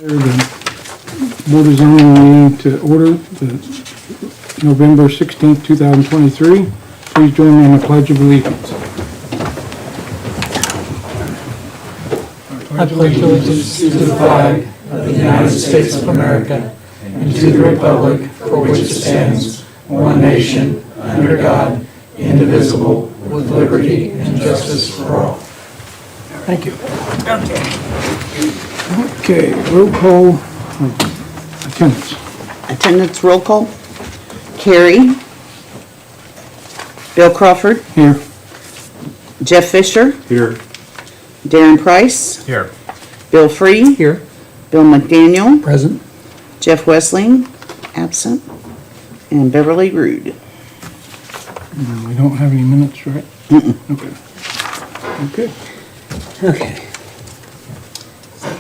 The Board of Zoning meeting to order, the November 16th, 2023. Please join me in the Pledge of Allegiance. I pledge allegiance to the flag of the United States of America and to the republic for which it stands, one nation, under God, indivisible, with liberty and justice for all. Thank you. Okay, roll call, attendance. Attendance roll call. Carrie. Bill Crawford. Here. Jeff Fisher. Here. Darren Price. Here. Bill Free. Here. Bill McDaniel. Present. Jeff Wessling. Absent. And Beverly Rude. No, we don't have any minutes, right? Okay. Okay. Okay.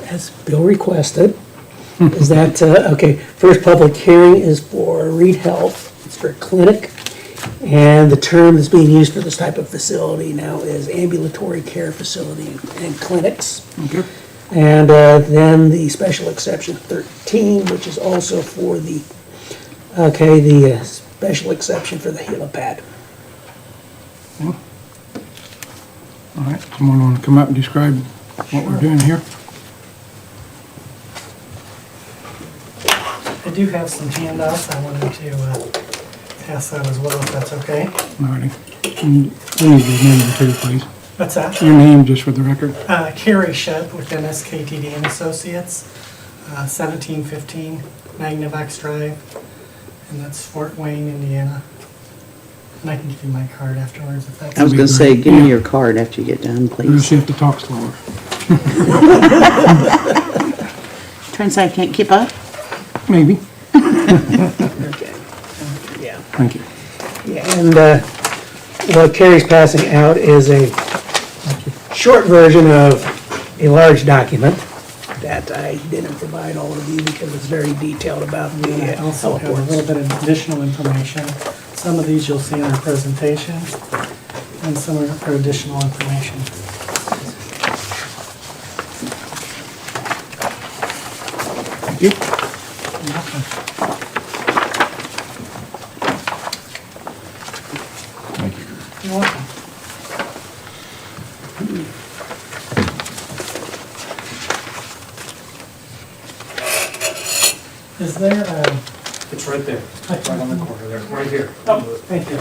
As Bill requested, is that, okay, first public hearing is for Reed Health. It's for a clinic. And the term that's being used for this type of facility now is ambulatory care facility and clinics. Okay. And then the special exception 13, which is also for the, the special exception for the helipad. All right, someone want to come up and describe what we're doing here? I do have some handouts. I wanted to pass that as well, if that's okay. All righty. Please, your name too, please. What's that? Your name, just for the record. Carrie Shep with MSKTD and Associates, 1715 Magnavox Drive, and that's Fort Wayne, Indiana. And I can give you my card afterwards if that's I was be gonna say, great. give me Yeah. your card after you get done, You please. have to talk slower. Trying to say I can't keep up? Maybe. Okay. Yeah. Thank you. Yeah, and what Carrie's passing out is a short version of a large document that I didn't provide all of you because it's very detailed about the I also how it have a works. little bit of additional information. Some of these you'll see in our presentation, and some are additional information. Thank you. You're welcome. You're welcome. Is there a... It's right there, right on the corner there, right here. Oh, thank you.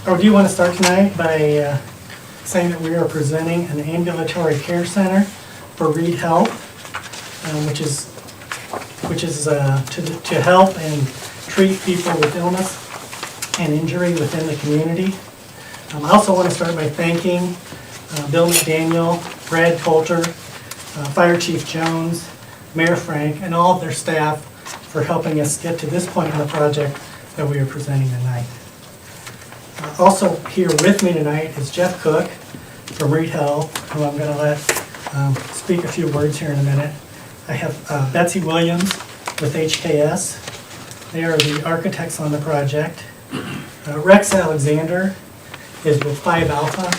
Or do you want to start tonight by saying that we are presenting an ambulatory care center for Reed Health, which is to help and treat people with illness and injury within the community. I also want to start by thanking Bill McDaniel, Brad Coulter, Fire Chief Jones, Mayor Frank, and all of their staff for helping us get to this point in the project that we are presenting tonight. Also here with me tonight is Jeff Cook from Reed Health, who I'm going to let speak a few words here in a minute. I have Betsy Williams with HKS. They are the architects on the project. Rex Alexander is with 5 Alpha,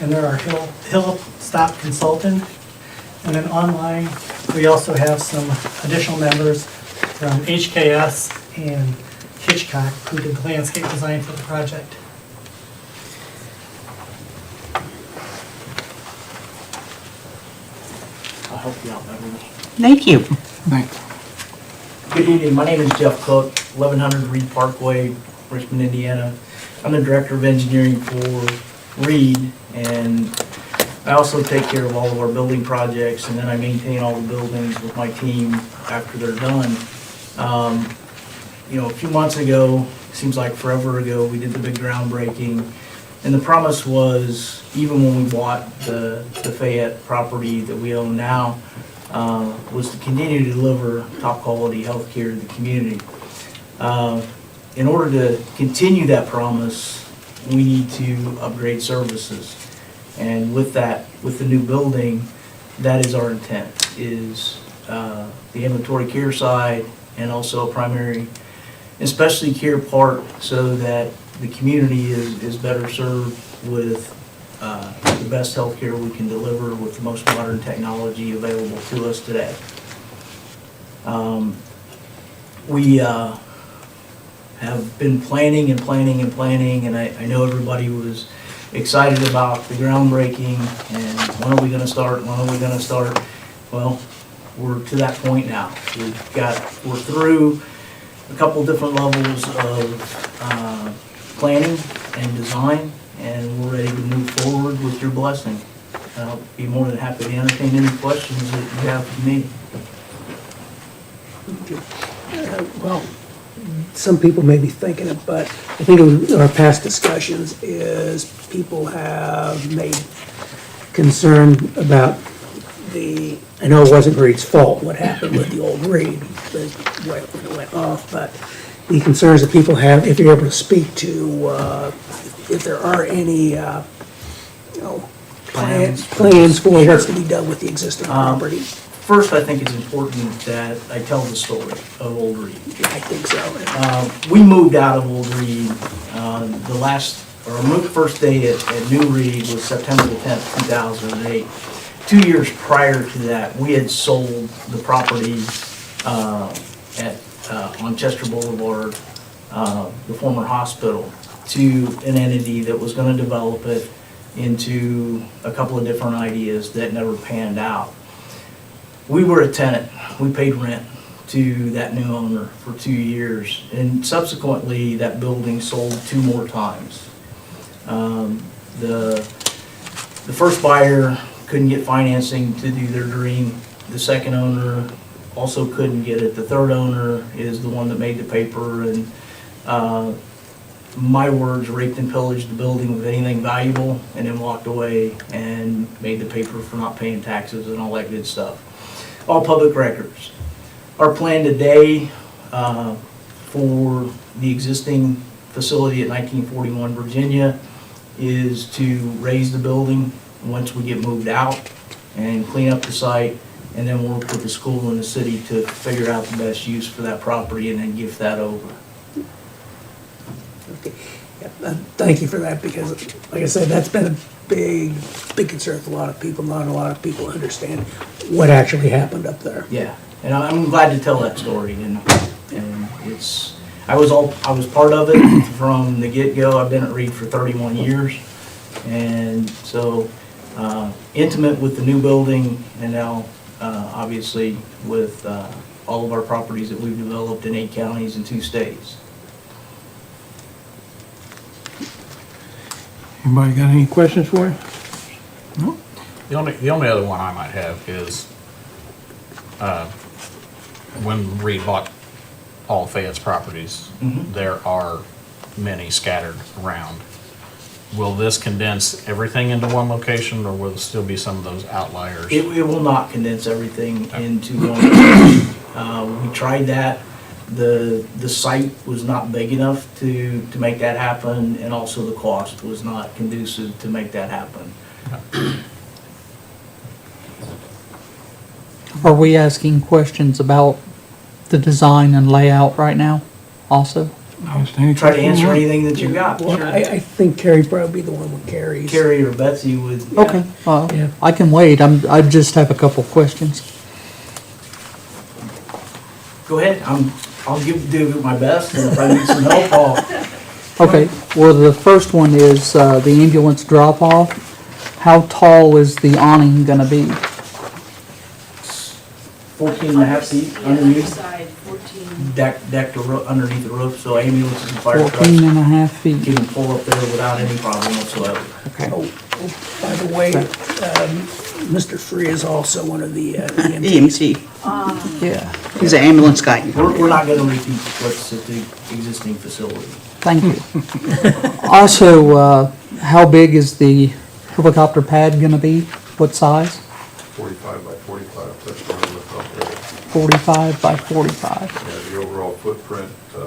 and they're our Hill Stop consultant. And then online, we also have some additional members from HKS and Hitchcock, who did the landscape design for the project. I'll help you out, Beverly. Thank you. Thanks. Good evening, my name is Jeff Cook, 1100 Reed Parkway, Richmond, Indiana. I'm the Director of Engineering for Reed, and I also take care of all of our building projects, and then I maintain all the buildings with my team after they're done. A few months ago, seems like forever ago, we did the big groundbreaking, and the promise was, even when we bought the Fayette property that we own now, was to continue to deliver top quality health care to the community. In order to continue that promise, we need to upgrade services. And with that, with the new building, that is our intent, is the ambulatory care side and also primary especially care part so that the community is better served with the best healthcare we can deliver with the most modern technology available to us today. We have been planning and planning and planning, and I know everybody was excited about the groundbreaking and when are we gonna start, when are we gonna start? Well, we're to that point now. We're through a couple different levels of planning and design, and we're ready to move forward with your blessing. I'll be more than happy to entertain any questions that you have for me. Well, some people may be thinking it, but I think in our past discussions is people have made concern about I know it wasn't Reed's fault what happened with the old Reed, the way it went off, but the concerns that people have, if you're able to speak to, if there are any, plans for what's to be done with the existing property. First, I think it's important that I tell the story of Old Reed. I think so. We moved out of Old Reed, our first day at New Reed was September the 10th, 2008. 2 years prior to that, we had sold the property on Chester Boulevard, the former hospital, to an entity that was going to develop it into a couple of different ideas that never panned out. We were a tenant. We paid rent to that new owner for 2 years, and subsequently that building sold 2 more times. The first buyer couldn't get financing to do their dream. The second owner also couldn't get it. The third owner is the one that made the paper, and my words, raped and pillaged the building with anything valuable, and then walked away and made the paper for not paying taxes and all that good stuff. All public records. Our plan today for the existing facility at 1941 Virginia is to raise the building once we get moved out and clean up the site, and then work with the school and the city to figure out the best use for that property and then gift that over. Okay. Yeah, thank you for that, because, like I said, that's been a big concern for a lot of people. Not a lot of people understand what actually happened up there. Yeah, and I'm glad to tell that story, and it's, I was part of it from the get-go. I've been at Reed for 31 years, and so intimate with the new building, and now obviously with all of our properties that we've developed in 8 counties and 2 states. Anybody got any questions for you? No? The only other one I might have is, when Reed bought all Fayette's properties, there are many scattered around. Will this condense everything into one location, or will there still be some of those outliers? It will not condense everything into one location. We tried that. The site was not big enough to make that happen, and also the cost was not conducive to make that happen. Are we asking questions about the design and layout right now also? Try to answer anything that you got. Well, Sure. I think Carrie'd probably be the one with Carrie's. Carrie or Betsy would. Okay, Yeah. I can wait. I just have a couple questions. Go ahead. I'll do my best, and if I need some help, I'll. Okay, well, the first one is the ambulance drop-off. How tall is the awning gonna be? 14 and a half feet underneath, Side, 14. decked underneath the roof, so ambulances and fire 14 trucks and a half feet. can pull up there without any problem whatsoever. Okay. Oh, by the way, Mr. Free is also one of the EMTs. EMT. Yeah, He's an ambulance guy. We're not gonna repeat what's at the existing facility. thank you. Also, how big is the helicopter pad gonna be? What size? 45 by 45, that's what I looked up there. 45 by 45. Yeah, the overall footprint, I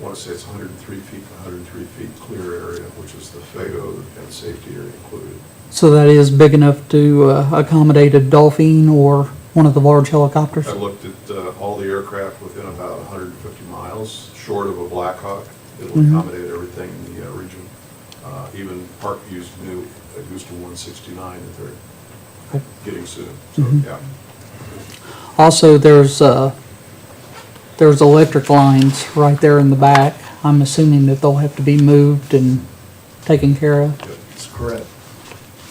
want to say it's 103 feet, 103 feet clear area, which is the FAGO and safety area included. So that is big enough to accommodate a Dolphin or one of the large helicopters? I looked at all the aircraft within about 150 miles, short of a Blackhawk. It'll Mhm. accommodate everything in the region. Even Parkview's new, it goes to 169 that they're getting soon, so, Mhm. yeah. Also, there's electric lines right there in the back. I'm assuming that they'll have to be moved and taken care of. That's correct.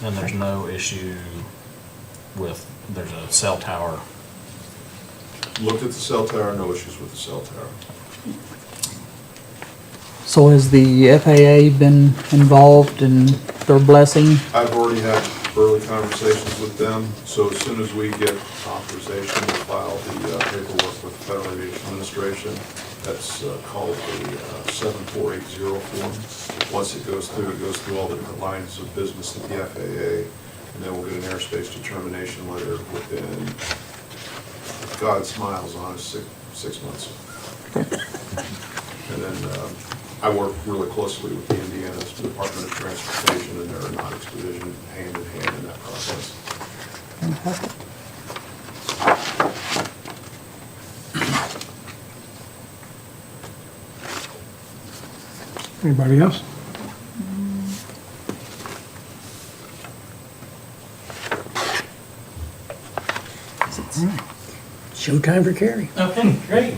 And there's no issue with, there's a cell tower. Looked at the cell tower, no issues with the cell tower. So has the FAA been involved in their blessing? I've already had early conversations with them, so as soon as we get authorization to file the paperwork with the Federal Aviation Administration, that's called a 7480 form. Once it goes through all the different lines of business at the FAA, and then we'll get an airspace determination letter within, if God smiles on us, 6 months. And then I work really closely with the Indiana Department of Transportation and their Aeronautics Division, hand in hand in that process. Fantastic. Anybody else? Showtime for Carrie. Okay, great.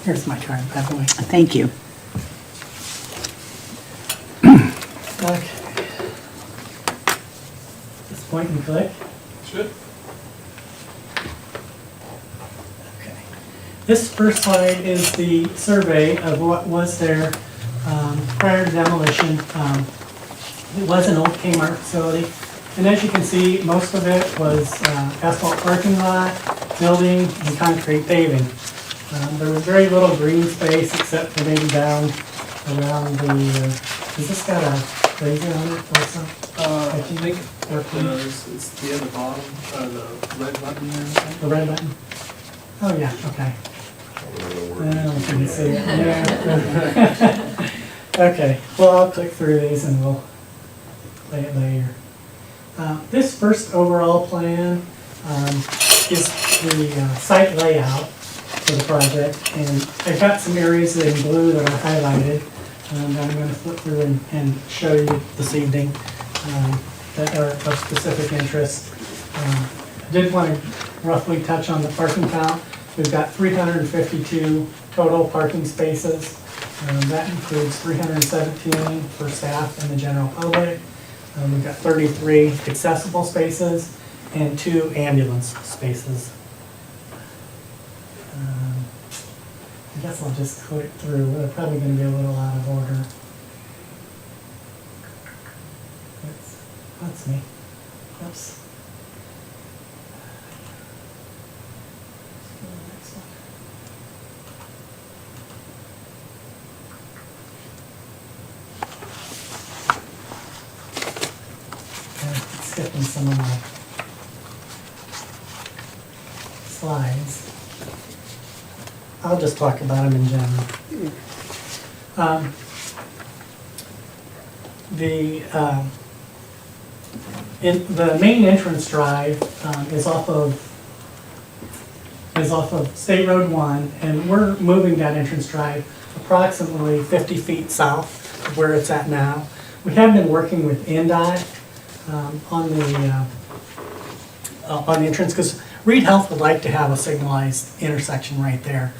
Here's my card, by the way. Thank you. Okay. Just point and click. Good. Okay. This first slide is the survey of what was there prior to demolition. It was an old Kmart facility. And as you can see, most of it was asphalt parking lot, building, and concrete paving. There was very little green space except for maybe down around the, has this got a laser on it also? I think Working. it's the other bottom, the red button there. I think. The red button? Oh, yeah, okay. I don't think you can see it. Yeah. Okay, well, I'll click through these and we'll play it later. This first overall plan is the site layout for the project, and I've got some areas in blue that are highlighted that I'm going to flip through and show you this evening that are of specific interest. I did want to roughly touch on the parking count. We've got 352 total parking spaces. That includes 317 for staff and the general public. We've got 33 accessible spaces and 2 ambulance spaces. I guess I'll just click through. We're probably going to be a little out of order. That's me. Oops. Let's go to the next one. Skipping some of my slides. I'll just talk about them in general. The main entrance drive is off of State Road 1, and we're moving that entrance drive approximately 50 feet south of where it's at now. We have been working with NDOT on the entrance, because Reed Health would like to have a signalized intersection right there.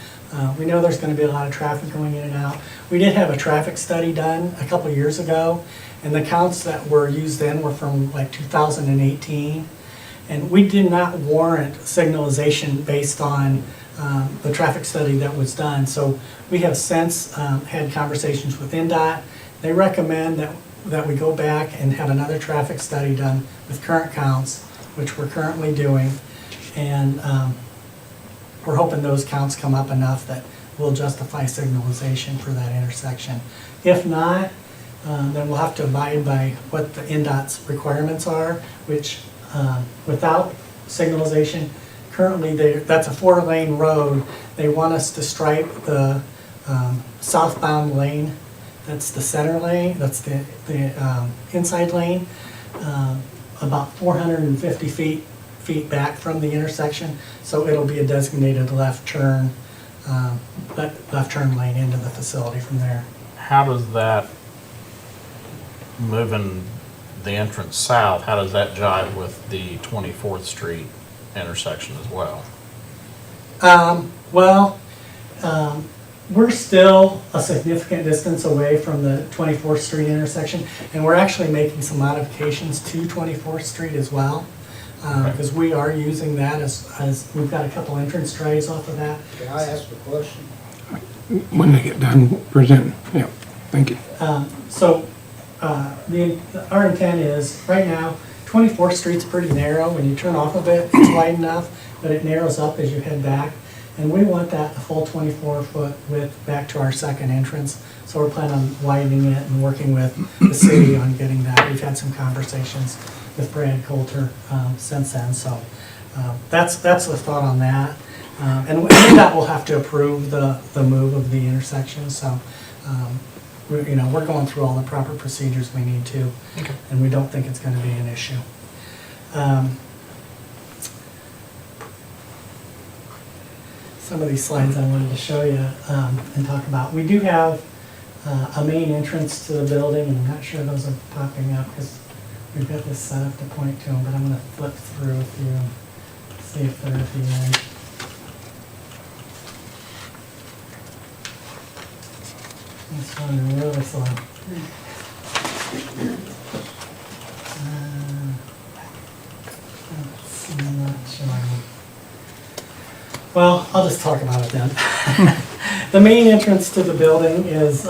We know there's going to be a lot of traffic going in and out. We did have a traffic study done a couple years ago, and the counts that were used then were from like 2018. And we did not warrant signalization based on the traffic study that was done. So we have since had conversations with NDOT. They recommend that we go back and have another traffic study done with current counts, which we're currently doing. And we're hoping those counts come up enough that will justify signalization for that intersection. If not, then we'll have to abide by what the NDOT's requirements are, which without signalization, currently that's a 4-lane road. They want us to stripe the southbound lane. That's the center lane, that's the inside lane, about 450 feet back from the intersection, so it'll be a designated left turn left turn lane into the facility from there. How does that, moving the entrance south, how does that jive with the 24th Street intersection as well? We're still a significant distance away from the 24th Street intersection, and we're actually making some modifications to 24th Street as well, because we are using that as we've got a couple entrance drives off of that. Can I ask a question? When they get done presenting, yeah, thank you. Our intent is, right now, 24th Street's pretty narrow. When you turn off of it, it's wide enough, but it narrows up as you head back. And we want that the full 24-foot width back to our second entrance. So we're planning on widening it and working with the city on getting that. We've had some conversations with Brad Coulter since then. So that's the thought on that. And that will have to approve the move of the intersection. So we're going through all the proper procedures we need to, and we don't think it's going to be an issue. Some of these slides I wanted to show you and talk about. We do have a main entrance to the building, and I'm not sure those are popping up because we've got this set up to point to them, but I'm going to flip through a few and see if they're at the end. This one is really slow. It's not showing. Well, I'll just talk about it then. The main entrance to the building is,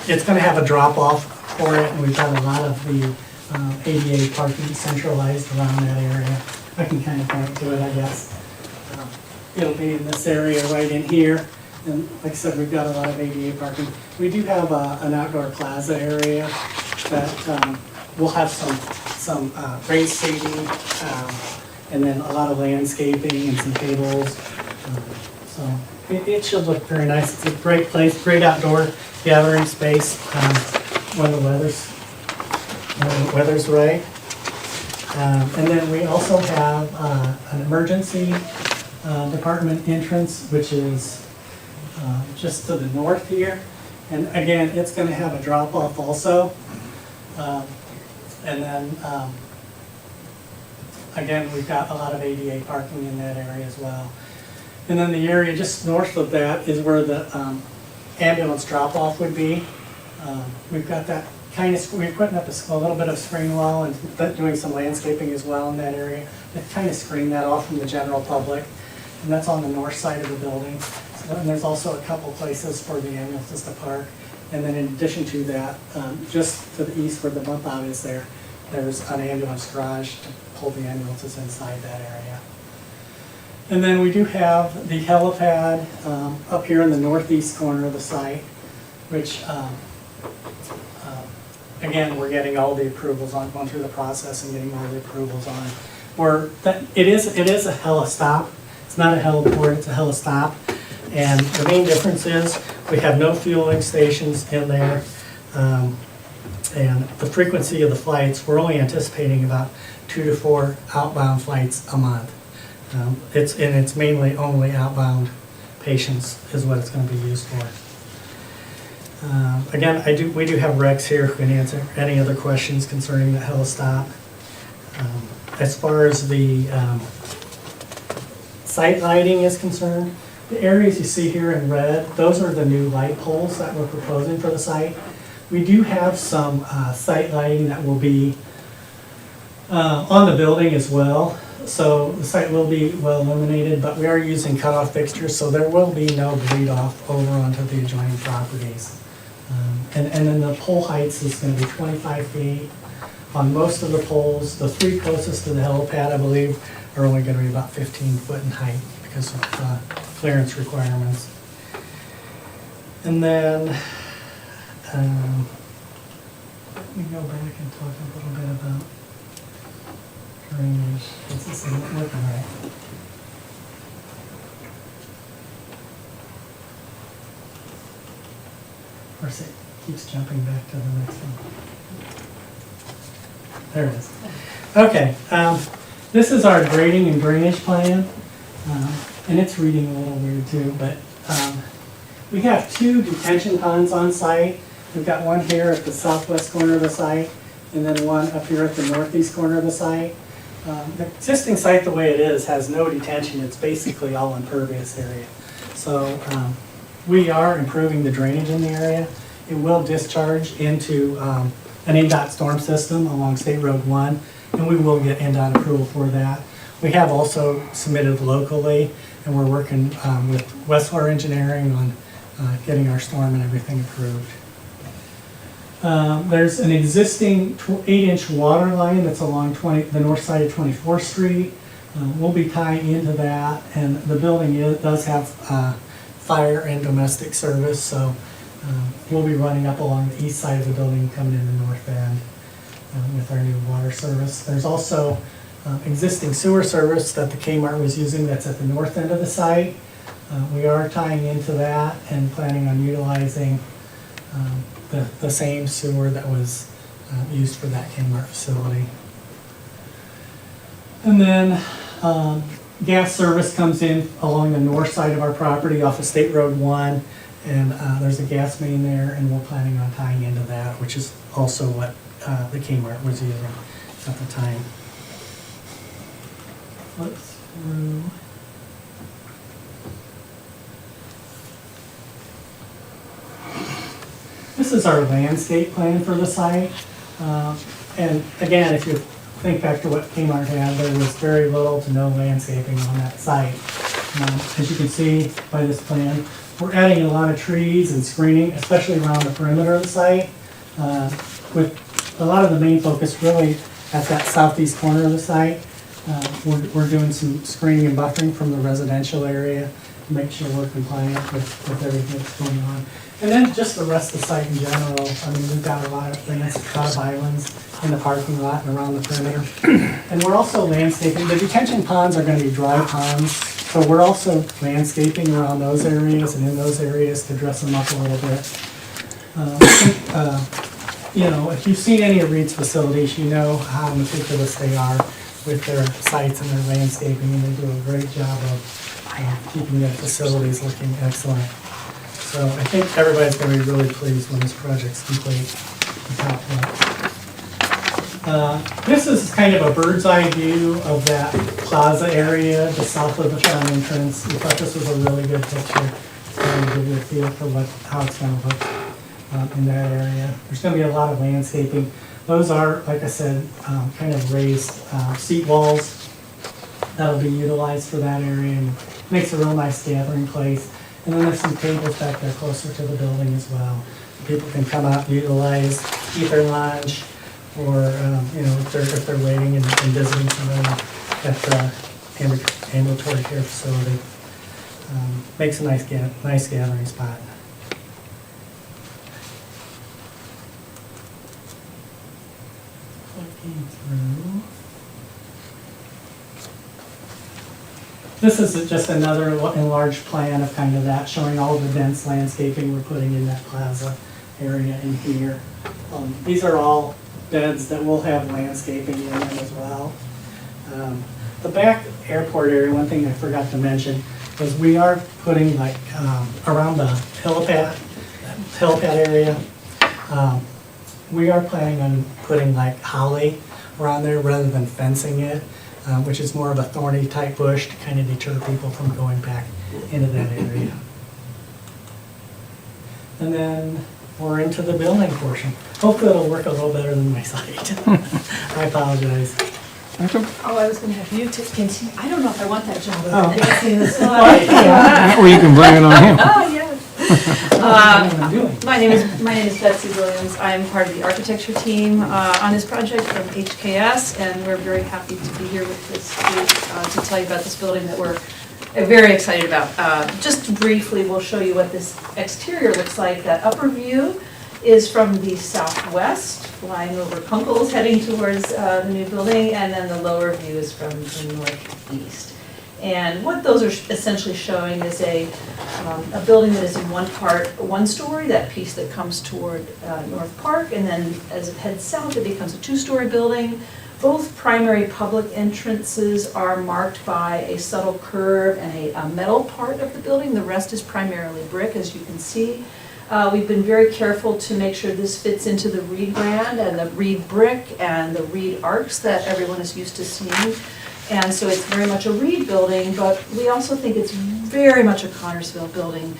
it's going to have a drop-off for it, and we've got a lot of the ADA parking centralized around that area. I can kind of point to it, I guess. It'll be in this area right in here, and like I said, we've got a lot of ADA parking. We do have an outdoor plaza area that will have some raised seating, and then a lot of landscaping and some tables. So it should look very nice. It's a great place, great outdoor gathering space when the weather's right. And then we also have an emergency department entrance, which is just to the north here. And again, it's going to have a drop-off also. And then again, we've got a lot of ADA parking in that area as well. And then the area just north of that is where the ambulance drop-off would be. We've got that kind of, we're putting up a little bit of screen wall and doing some landscaping as well in that area to kind of screen that off from the general public. And that's on the north side of the building. And there's also a couple places for the ambulances to park. And then in addition to that, just to the east where the bump out is there, there's an ambulance garage to pull the ambulances inside that area. And then we do have the helipad up here in the northeast corner of the site, which again, we're getting all the approvals on, going through the process and getting all the approvals on. It is a helistop. It's not a heliport, it's a helistop. And the main difference is we have no fueling stations in there. And the frequency of the flights, we're only anticipating about 2 to 4 outbound flights a month. It's mainly only outbound patients is what it's going to be used for. Again, we do have Rex here who can answer any other questions concerning the helistop. As far as the site lighting is concerned, the areas you see here in red, those are the new light poles that we're proposing for the site. We do have some site lighting that will be on the building as well. So the site will be well illuminated, but we are using cutoff fixtures, so there will be no bleed off over onto the adjoining properties. And then the pole heights is going to be 25 feet. On most of the poles, the 3 closest to the helipad, I believe, are only going to be about 15 foot in height because of clearance requirements. And then, let me go back and talk a little bit about drainage. This isn't working right. Of course, it keeps jumping back to the next one. There it is. Okay, this is our grading and drainage plan. And it's reading a little weird too, but we have 2 detention ponds on site. We've got one here at the southwest corner of the site, and then one up here at the northeast corner of the site. The existing site, the way it is, has no detention. It's basically all impervious area. So we are improving the drainage in the area. It will discharge into an NDOT storm system along State Road 1, and we will get NDOT approval for that. We have also submitted locally, and we're working with Westwater Engineering on getting our storm and everything approved. There's an existing 8-inch water line that's along the north side of 24th Street. We'll be tying into that, and the building does have fire and domestic service, so we'll be running up along the east side of the building, coming in the north end with our new water service. There's also existing sewer service that the Kmart was using that's at the north end of the site. We are tying into that and planning on utilizing the same sewer that was used for that Kmart facility. And then gas service comes in along the north side of our property off of State Road 1, and there's a gas main there, and we're planning on tying into that, which is also what the Kmart was using at the time. Let's through. This is our landscape plan for the site. And again, if you think back to what Kmart had, there was very little to no landscaping on that site. As you can see by this plan, we're adding a lot of trees and screening, especially around the perimeter of the site, with a lot of the main focus really at that southeast corner of the site. We're doing some screening and buffering from the residential area to make sure we're compliant with everything that's going on. And then just the rest of the site in general. I mean, we've got a lot of islands in the parking lot and around the perimeter. And we're also landscaping. The detention ponds are going to be dry ponds, so we're also landscaping around those areas and in those areas to dress them up a little bit. You know, if you've seen any of Reed's facilities, you know how meticulous they are with their sites and their landscaping, and they do a great job of keeping their facilities looking excellent. So I think everybody's going to be really pleased when this project's complete. This is kind of a bird's eye view of that plaza area, the south of the front entrance. We thought this was a really good picture to give you a feel for how it's going to look in that area. There's going to be a lot of landscaping. Those are, like I said, kind of raised seat walls that'll be utilized for that area, and makes a real nice gathering place. And then there's some tables back there closer to the building as well. People can come out and utilize, eat their lunch, or you know, if they're waiting and visiting somebody at the ambulatory care facility. Makes a nice gathering spot. Looking through. This is just another enlarged plan of kind of that, showing all the dense landscaping we're putting in that plaza area in here. These are all beds that will have landscaping in them as well. The back airport area, one thing I forgot to mention, was we are putting like around the helipad area, we are planning on putting like holly around there rather than fencing it. Which is more of a thorny type bush to kind of deter people from going back into that area. And then we're into the building portion. Hopefully it'll work a little better than my site. I apologize. Oh, I was going to have you to continue. I don't know if I want that job. Oh. I didn't see the slide. That way you can blame it on him. Oh, yes. My name is Betsy Williams. I'm part of the architecture team on this project from HKS, and we're very happy to be here with this group to tell you about this building that we're very excited about. Just briefly, we'll show you what this exterior looks like. That upper view is from the southwest, flying over Kunkel's, heading towards the new building, and then the lower view is from the northeast. And what those are essentially showing is a building that is in one story, that piece that comes toward North Park, and then as it heads south, it becomes a two-story building Both primary public entrances are marked by a subtle curve and a metal part of the building. The rest is primarily brick, as you can see. We've been very careful to make sure this fits into the Reed brand and the Reed brick and the Reed arcs that everyone is used to seeing. And so it's very much a Reed building, but we also think it's very much a Connersville building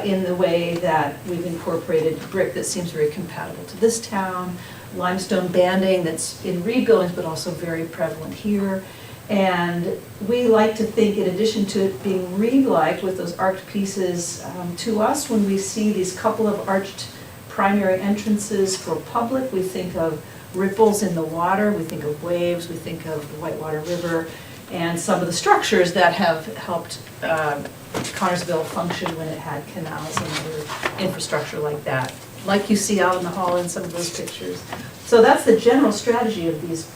in the way that we've incorporated brick that seems very compatible to this town, limestone banding that's in Reed buildings but also very prevalent here. And we like to think, in addition to it being Reed-like with those arched pieces, to us, when we see these couple of arched primary entrances for public, we think of ripples in the water, we think of waves, we think of the Whitewater River, and some of the structures that have helped Connersville function when it had canals and other infrastructure like that, like you see out in the hall in some of those pictures. So that's the general strategy of this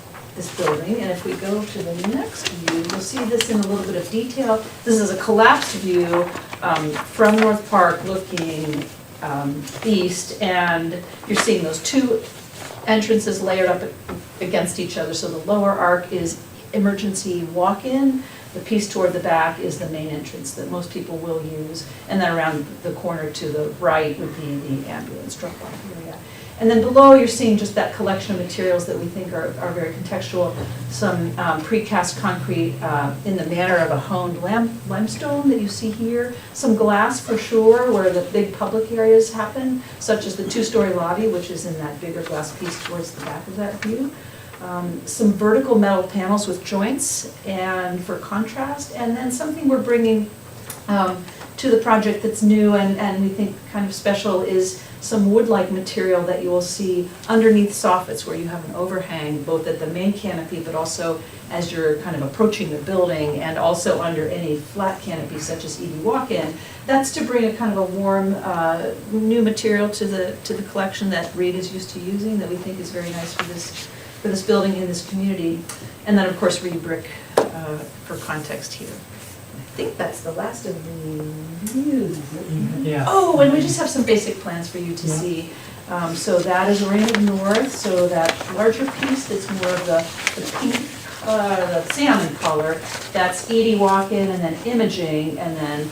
building, and if we go to the next view, you'll see this in a little bit of detail. This is a collapsed view from North Park looking east, and you're seeing those two entrances layered up against each other. So the lower arc is emergency walk-in, the piece toward the back is the main entrance that most people will use, and then around the corner to the right would be the ambulance drop-off area. And then below, you're seeing just that collection of materials that we think are very contextual. Some precast concrete in the manner of a honed limestone that you see here. Some glass for sure, where the big public areas happen, such as the two-story lobby, which is in that bigger glass piece towards the back of that view. Some vertical metal panels with joints and for contrast. And then something we're bringing to the project that's new and we think kind of special is some wood-like material that you will see underneath soffits where you have an overhang both at the main canopy but also as you're kind of approaching the building and also under any flat canopy such as EV walk-in. That's to bring a kind of a warm new material to the collection that Reed is used to using that we think is very nice for this building in this community. And then of course Reed brick for context here. I think that's the last of the views. Yeah. Oh, and we just have some basic plans for you to see. So that is Raymond North, so that larger piece that's more of the pink, the salmon color, that's Edie walk-in and then imaging and then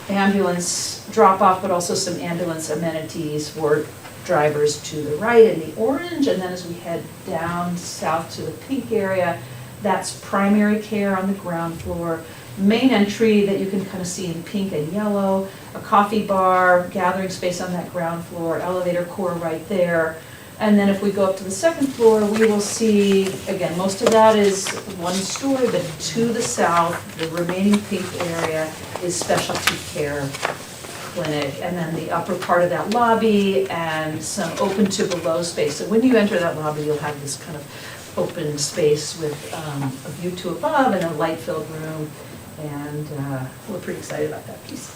ambulance drop-off, but also some ambulance amenities for drivers to the right in the orange. And then as we head down south to the pink area, that's primary care on the ground floor. Main entry that you can kind of see in pink and yellow, a coffee bar, gathering space on that ground floor, elevator core right there. And then if we go up to the second floor, we will see, again, most of that is one story, but to the south, the remaining pink area is specialty care clinic. And then the upper part of that lobby and some open to below space. So when you enter that lobby, you'll have this kind of open space with a view to above and a light-filled room. And we're pretty excited about that piece.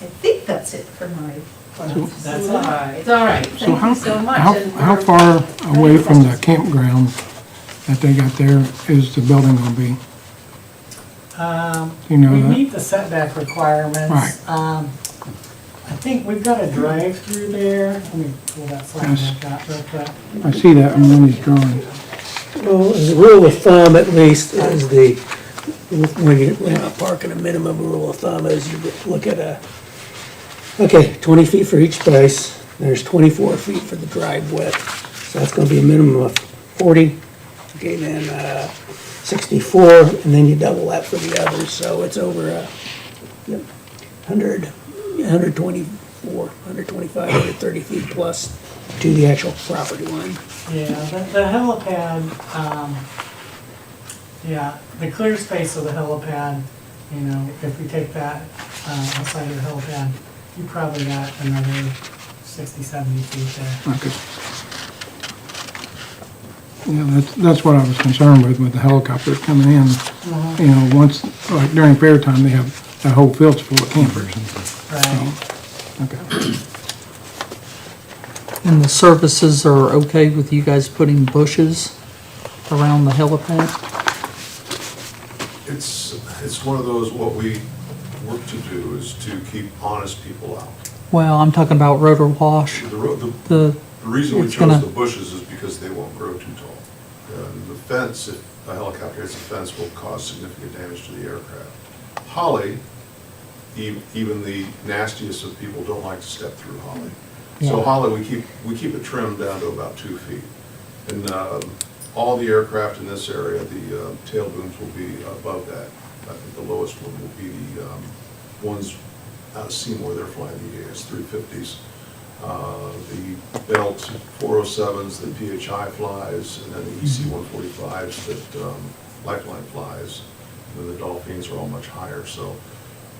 I think that's it for my plans. That's all right. It's all right. So Thank you so much. And how we're- far away from the campground that they got there is the building gonna be? You know We that? meet the setback requirements. Right. I think we've got a drive-through there. Let me pull that slide Yes. back out real quick. I see that in one of these drawings. Well, as a rule of thumb, at least, is when you're parking, a minimum rule of thumb is you look at 20 feet for each space. There's 24 feet for the drive width. So that's gonna be a minimum of 40. Okay, then 64, and then you double that for the others. So it's over 124, 125, 130 feet plus to the actual property line. Yeah, the helipad, the clear space of the helipad, you know, if we take that outside of the helipad, you probably got another 60, 70 feet there. Okay. Yeah, that's what I was concerned with the helicopters coming in. You know, once, like during fair time, they have, that whole field's full of campers. Right. Okay. And the services are okay with you guys putting bushes around the helipad? It's one of those, what we work to do is to keep honest people out. Well, I'm talking about rotor wash. The reason we it's chose gonna- the bushes is because they won't grow too tall. And the fence, if a helicopter hits a fence, will cause significant damage to the aircraft. Holly, even the nastiest of people don't like to step through holly. So Yeah. holly, we keep it trimmed down to about 2 feet. And all the aircraft in this area, the tail booms will be above that. I think the lowest one will be the ones out of Seymour, they're flying the AS-350s. The Bell 407s that PHI flies, and then the EC-145s that Lifeline flies. And the Dolphins are all much higher. So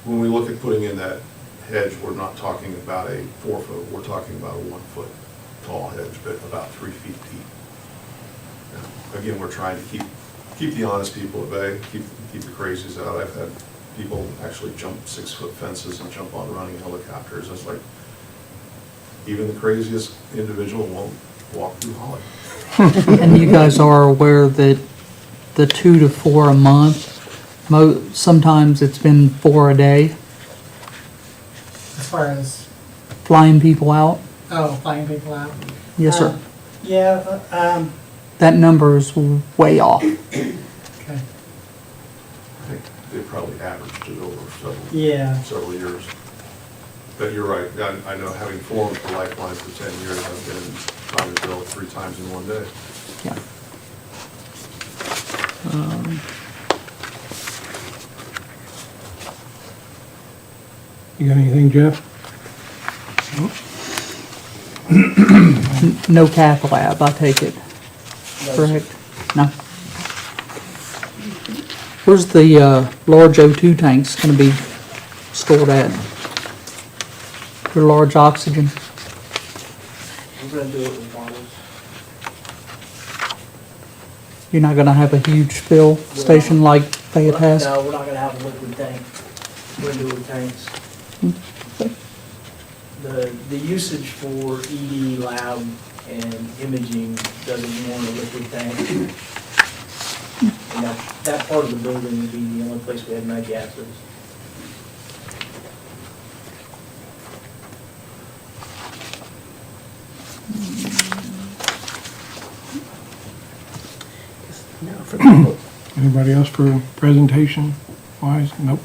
when we look at putting in that hedge, we're not talking about a 4 foot, we're talking about a 1 foot tall hedge, but about 3 feet deep. Now, again, we're trying to keep the honest people at bay, keep the crazies out. I've had people actually jump 6 foot fences and jump on running helicopters. It's like, even the craziest individual won't walk through holly. And you guys are aware that the 2 to 4 a month, sometimes it's been 4 a day, As far as, flying people out? flying people out. Yes, sir. Yeah, That number is way off. okay. I think they probably averaged it over Yeah. several years. But you're right, I know having formed for Lifeline for 10 years, I've been trying to build 3 times in one day. Yeah. You got anything, Jeff? No cath lab, I take it. Correct? No? Where's the large O2 tanks gonna be stored at? For large oxygen? We're gonna do it with bottles. You're not gonna have a huge fill station like Fayette has? No, we're not gonna have a liquid tank. We're gonna do it with tanks. The usage for ED lab and imaging doesn't warrant a liquid tank. And that part of the building would be the only place we had night gases. Anybody else for presentation wise? Nope.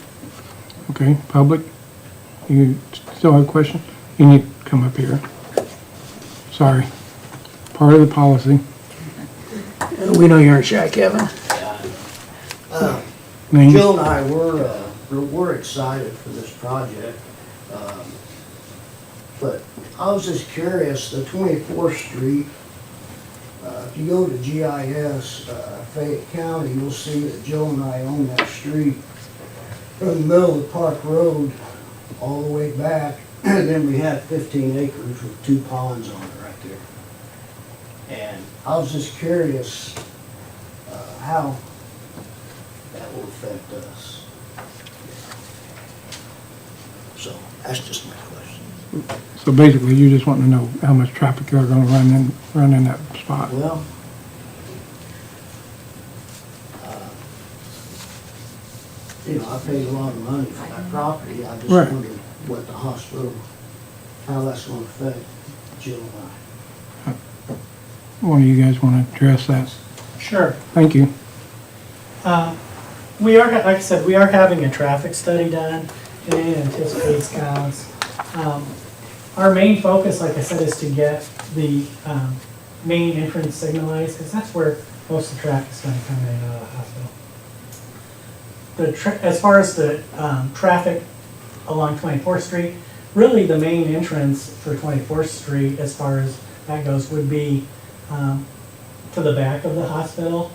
Okay, public? You still have a question? You need to come up here. Sorry. Part of the policy. We know you're in shy, Kevin. Name? Jill and I, we're excited for this project. But I was just curious, the 24th Street, if you go to GIS, Fayette County, you'll see that Jill and I own that street from the middle of Park Road all the way back. And then we have 15 acres with 2 ponds on it right there. And I was just curious how that will affect us. So that's just my question. So basically, you just want to know how much traffic you're gonna run in that spot. Well, I paid a lot of money for that property. I just Right. wondered what the hospital, how that's gonna affect Jill and I. One of you guys want to address that? Sure. Thank you. We are, like I said, we are having a traffic study done, and it anticipates counts. Our main focus, like I said, is to get the main entrance signalized, because that's where most of the traffic's going to come in and out of the hospital. As far as the traffic along 24th Street, really the main entrance for 24th Street, as far as that goes, would be to the back of the hospital,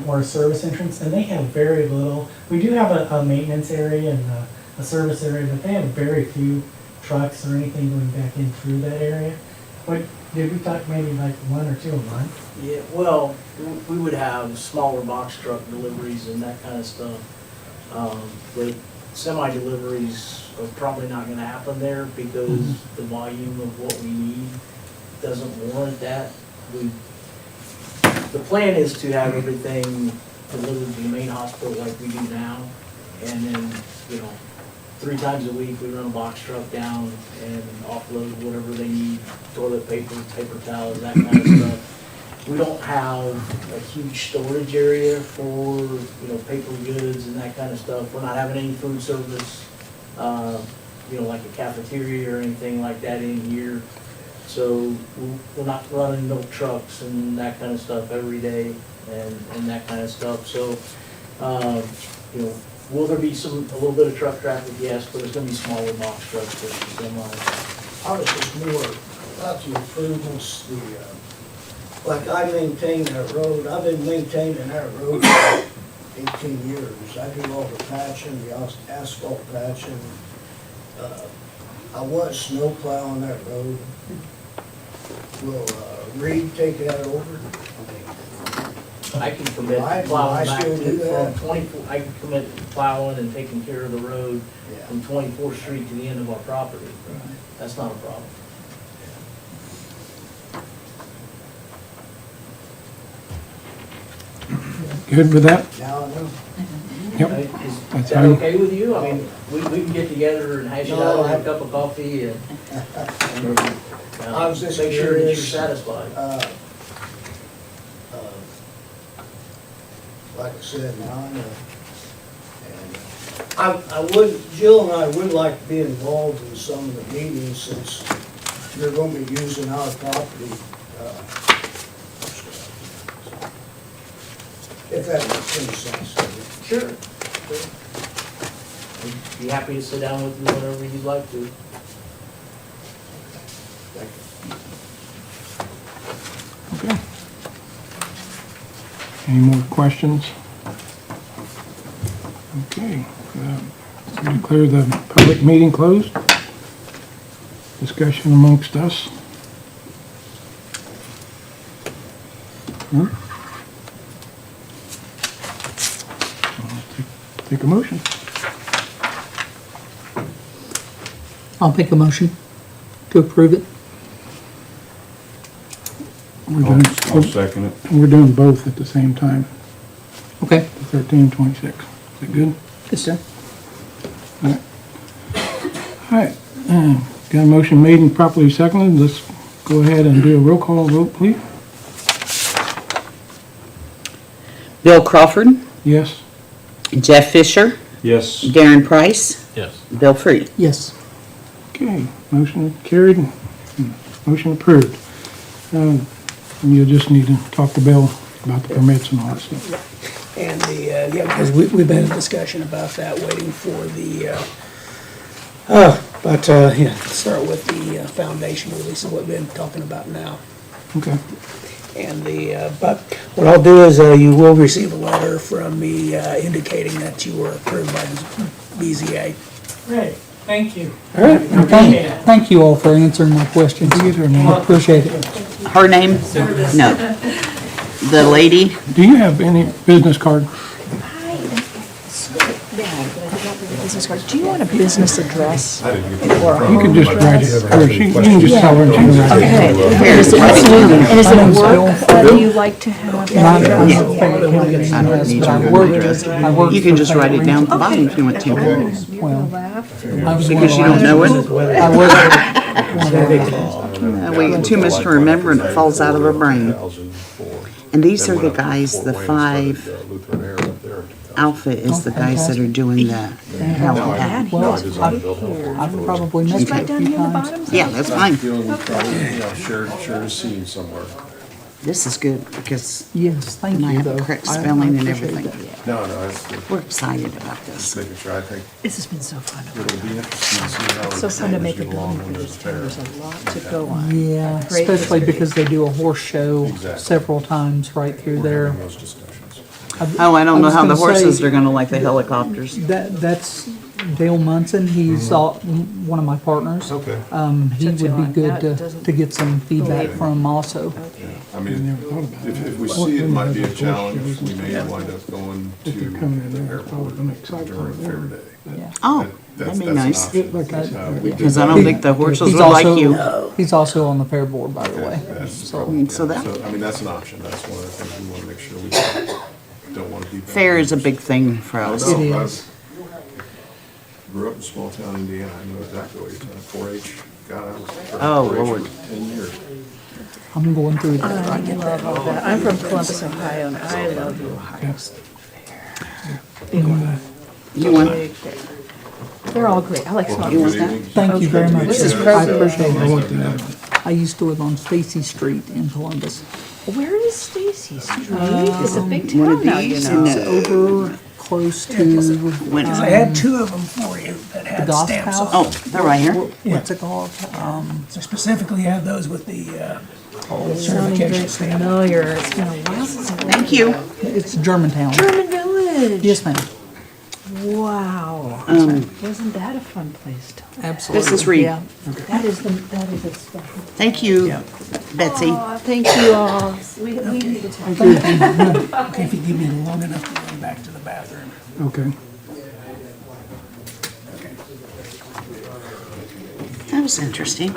or a service entrance, and they have very little. We do have a maintenance area and a service area, but they have very few trucks or anything going back in through that area. What, did we talk maybe like 1 or 2 a month? Yeah, well, we would have smaller box truck deliveries and that kind of stuff. But semi-deliveries are probably not gonna happen there because the volume of what we need doesn't warrant that. The plan is to have everything delivered to the main hospital like we do now. And then, 3 times a week, we run a box truck down and offload whatever they need, toilet paper, paper towels, that kind of stuff. we don't have a huge storage area for, you know, paper goods and that kind of stuff. We're not having any food service, you know, like a cafeteria or anything like that in here. So we're not running milk trucks and that kind of stuff every day and that kind of stuff. So, you know, will there be a little bit of truck traffic? Yes, but it's gonna be smaller box trucks versus semis. I was just more about the improvements, like I maintain that road, I've been maintaining that road for 18 years. I do all the patching, the asphalt patching. I was snow plowing that road. Will Reed take that over? I can commit I to plowing back still do that. from 24, I can commit to plowing and taking care of the road from 24th Street to the end of our property. That's not a problem. Good with that? Now I know. Yep. Is That's that how you- okay with you? I mean, we can get together and hash it out over a cup of coffee and I was just make sure that you're curious. satisfied. Like I said, now I know. And I would, Jill and I would like to be involved in some of the meetings since you're going to be using our property. If that makes any sense. Sure. I'd be happy to sit down with you whenever you'd like to. Okay. Any more questions? Okay, we declare the public meeting closed. Discussion amongst us. Take a motion. I'll make a motion to approve it. I'll second it. We're doing both at the same time. Okay. 13 and 26. Is that good? Yes, sir. All right. Got a motion made and properly seconded. Let's go ahead and do a roll call vote, please. Bill Crawford, Yes. Jeff Fisher, Yes. Darren Price, Yes. Bill Freed. Yes. Okay, motion carried, motion approved. You just need to talk to Bill about the permits and all that stuff. And yeah, because we've been in discussion about that, waiting for the, yeah, start with the foundation release of what we've been talking about now. Okay. And but what I'll do is you will receive a letter from me indicating that you were approved by BZA. Great, thank you. All right. Appreciate it. Thank you all for answering my questions. I appreciate it. Her name? No. The lady? Do you have any business card? Business card. Do you want a business address? You can just write it, or you can just tell her and she can write it. Okay. And is it a work, do you like to have that address? I don't need your address. You can just write it down at the bottom if you want to. Because you don't know it? We get too much to remember and it falls out of our brain. And these are the guys, the 5 Alpha is the guys that are doing the habitat. Well, I've probably missed it a few times. Yeah, that's fine. Share a scene somewhere. This is good because Yes, thank and I you, have though. the correct I spelling and appreciate everything. that. No, it's good. We're excited about this. Just making sure, I think This has been so fun. it'll be interesting to see how So fun to the make a get along building when for it's this town. fair. There's a lot to go on. Yeah, Great especially history. because they do a horse show Exactly. several times right through there. Having those discussions. Oh, I don't know was how the gonna horses say- are gonna like the helicopters. That's Dale Munson. He's one of my partners. Okay. He would be good to get some feedback from also. I mean, if we see it might be a challenge, we may wind up going to the airport during a fair day. Oh, That's- that'd be that's an nice. option. We did Because I that. don't think the horses He's would like also- you. He's also on the fair board, by the way. So that, I mean, that's an option. That's one of the things we want to make sure we don't want to be. fair is a big thing for us. I know, It I is. Grew up in small town Indiana. I know exactly what you're talking. 4-H. God, I was. Oh, 4-H Lord. for 10 years. I'm going through that I right now. love all that. I'm from Columbus, Ohio, and I love the Ohio State You want? Fair. They're all great. I like small. You want that? Thank you very much. This is I Kroger. appreciate I want it. that. I used to live on Stacy Street in Columbus. Where is Stacy Street? It's a big one of town now, you these know. and It's over close to, Because I had two of them for you that the had Goff stamps House. on. Oh, they're right here. What's it called? So specifically have those with the Sounding certification very stamp. familiar. It's been a while since I Thank you. It's Germantown. German Village. Yes, ma'am. Wow. Wasn't that a fun place to live? Absolutely. This is Reed. Yeah. That is a special. Thank you, Betsy. Aw, thank you all. We need to talk. Okay, if you give me long enough to run back to the bathroom. Okay. That was interesting.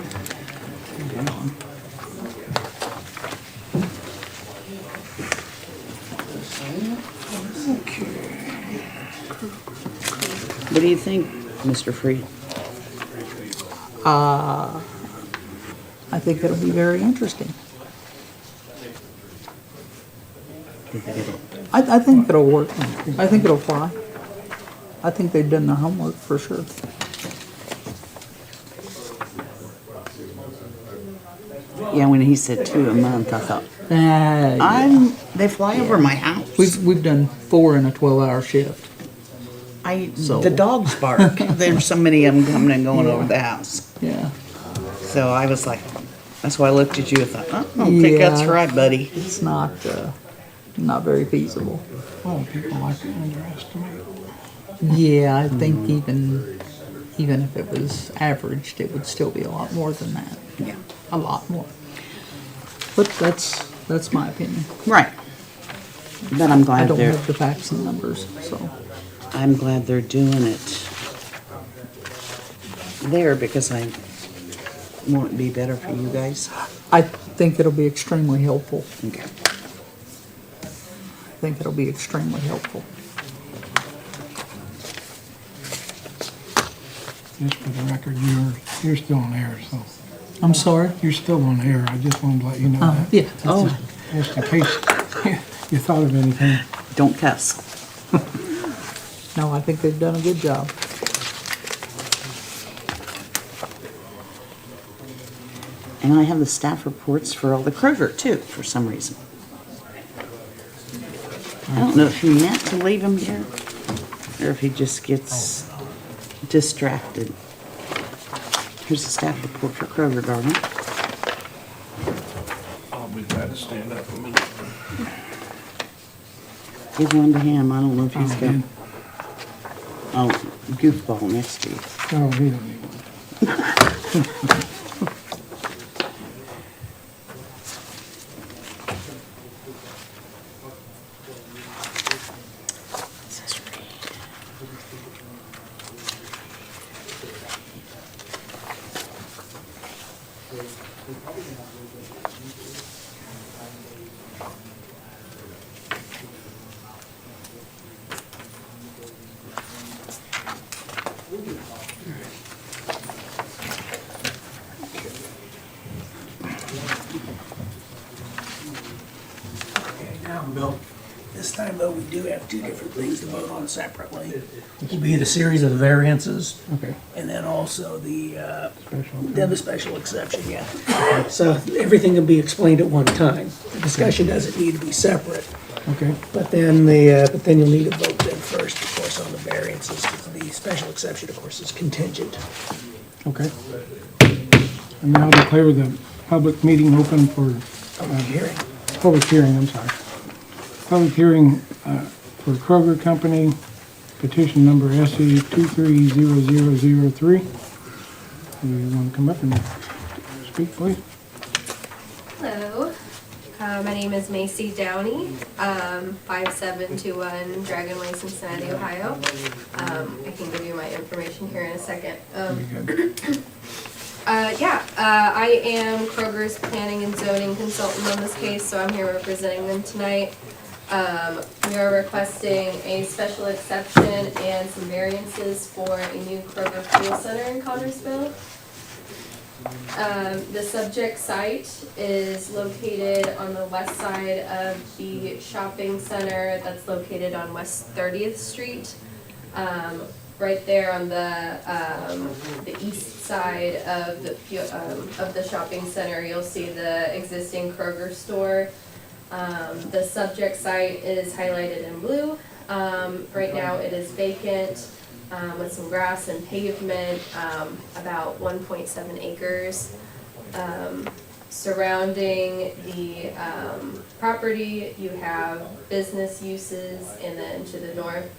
What do you think, Mr. Freed? I think it'll be very interesting. I think it'll work. I think it'll fly. I think they've done their homework for sure. Yeah, when he said 2 a month, I thought, Yeah. they fly over my house. We've done 4 in a 12-hour shift. The dogs bark. There's so many of them coming and going over the house. Yeah. So I was like, that's why I looked at you and thought, I don't think that's Yeah. right, buddy. It's not very feasible. Oh, people like to underestimate. Yeah, I think even if it was averaged, it would still be a lot more than that. Yeah. A lot more. But that's my opinion. Right. But I'm I glad don't they're, have the facts and numbers, so. I'm glad they're doing it there because won't it be better for you guys? I think it'll be extremely helpful. Okay. I think it'll be extremely helpful. Just for the record, you're still on air, so. I'm sorry? You're still on air. I just wanted to let you know that. Yeah. Oh, Just in case you thought of anything. don't cuss. No, I think they've done a good job. And I have the staff reports for all the Kroger too, for some reason. I don't know if he meant to leave them here or if he just gets distracted. Here's the staff report for Kroger, darling. I'll be glad to stand up a minute. Give one to him. I don't know if he's Oh, got. man. Oh, goofball next to you. Oh, he don't need one. Okay, now, Bill, this time though, we do have two different things to vote on separately. Will be the series of the variances, Okay. and then also the Special. special exception, yeah. So everything can be explained at one time. The discussion doesn't need to be separate, Okay. but then you'll need to vote then first, of course, on the variances, because the special exception, of course, is contingent. Okay. And now declare the public meeting open for, Hearing. public hearing, I'm sorry. Public hearing for Kroger Company, petition number SE 230003. You want to come up and speak, please? Hello, my name is Macy Downey, 5721 Dragon Way, Cincinnati, Ohio. I can give you my information here in a second. I am Kroger's planning and zoning consultant on this case, so I'm here representing them tonight. We are requesting a special exception and some variances for a new Kroger Fuel Center in Connersville. The subject site is located on the west side of the shopping center that's located on West 30th Street. Right there on the east side of the shopping center, you'll see the existing Kroger store. The subject site is highlighted in blue. Right now it is vacant with some grass and pavement, about 1.7 acres. Surrounding the property, you have business uses, and then to the north,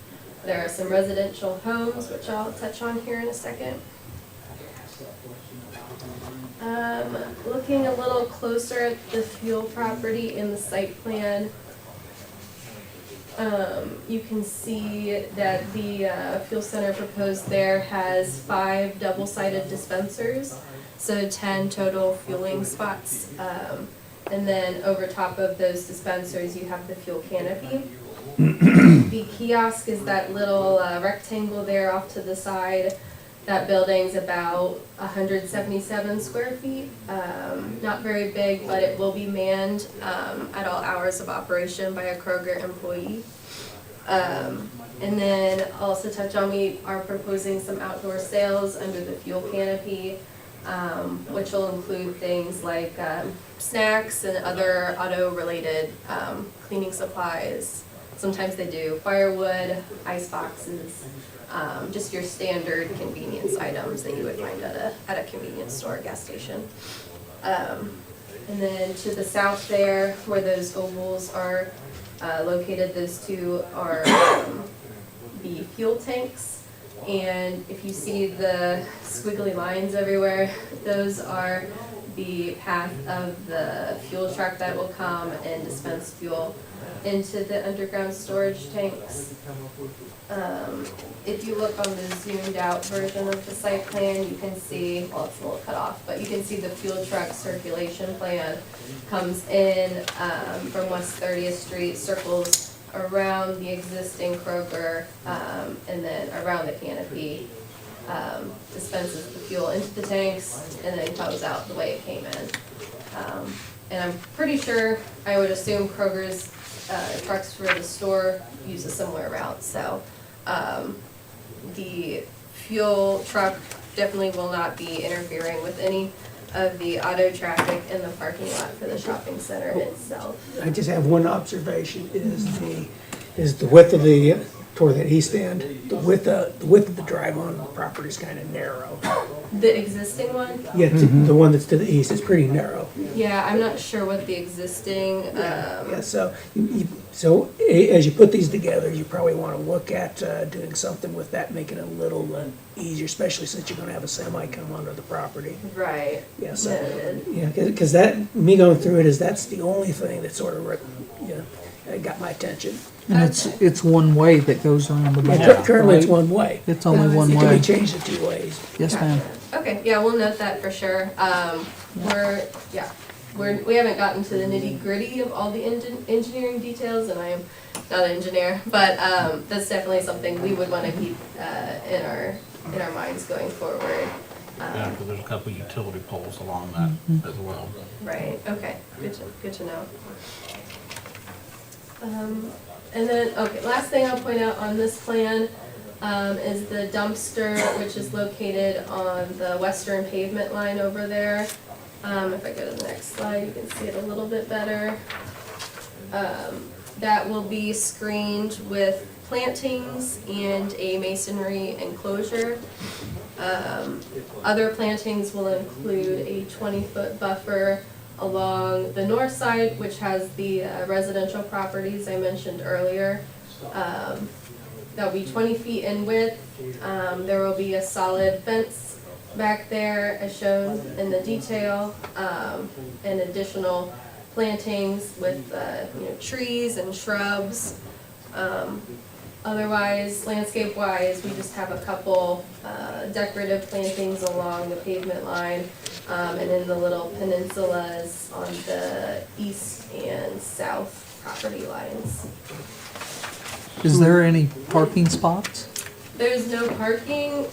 there are some residential homes, which I'll touch on here in a second. Looking a little closer at the fuel property in the site plan, you can see that the fuel center proposed there has 5 double-sided dispensers, so 10 total fueling spots. And then over top of those dispensers, you have the fuel canopy. The kiosk is that little rectangle there off to the side. That building's about 177 square feet. Not very big, but it will be manned at all hours of operation by a Kroger employee. And then I'll also touch on, we are proposing some outdoor sales under the fuel canopy, which will include things like snacks and other auto-related cleaning supplies. Sometimes they do firewood, ice boxes, just your standard convenience items that you would find at a convenience store, gas station. And then to the south there, where those ovals are located, those two are the fuel tanks. And if you see the squiggly lines everywhere, those are the path of the fuel truck that will come and dispense fuel into the underground storage tanks. If you look on the zoomed out version of the site plan, you can see, well, it's a little cut off, but you can see the fuel truck circulation plan comes in from West 30th Street, circles around the existing Kroger, and then around the canopy, dispenses the fuel into the tanks, and then comes out the way it came in. And I'm pretty sure, I would assume Kroger's trucks for the store use a similar route, so the fuel truck definitely will not be interfering with any of the auto traffic in the parking lot for the shopping center itself. I just have one observation, is the width of the, toward that east end, the width of the drive on the property is kind of narrow. The existing one? Yeah, the one that's to the east is pretty narrow. Yeah, I'm not sure what the existing, Yeah, so as you put these together, you probably want to look at doing something with that, making it a little easier, especially since you're going to have a semi come onto the property. right. Yeah, so, Noted. yeah, because that, me going through it, that's the only thing that sort of, got my attention. And it's one way that goes around the Yeah, back. currently it's right? one way. It's only one It can way. be changed to 2 ways. Yes, ma'am. Okay, yeah, we'll note that for sure. We haven't gotten to the nitty gritty of all the engineering details, and I am not an engineer, but that's definitely something we would want to keep in our minds going forward. Yeah, because there's a couple utility poles along that as well. Right, okay, good to know. And then, okay, last thing I'll point out on this plan is the dumpster, which is located on the western pavement line over there. If I go to the next slide, you can see it a little bit better. That will be screened with plantings and a masonry enclosure. Other plantings will include a 20-foot buffer along the north side, which has the residential properties I mentioned earlier. That'll be 20 feet in width. There will be a solid fence back there as shown in the detail, and additional plantings with trees and shrubs. Otherwise, landscape-wise, we just have a couple decorative plantings along the pavement line, and in the little peninsulas on the east and south property lines. Is there any parking spots? There's no parking,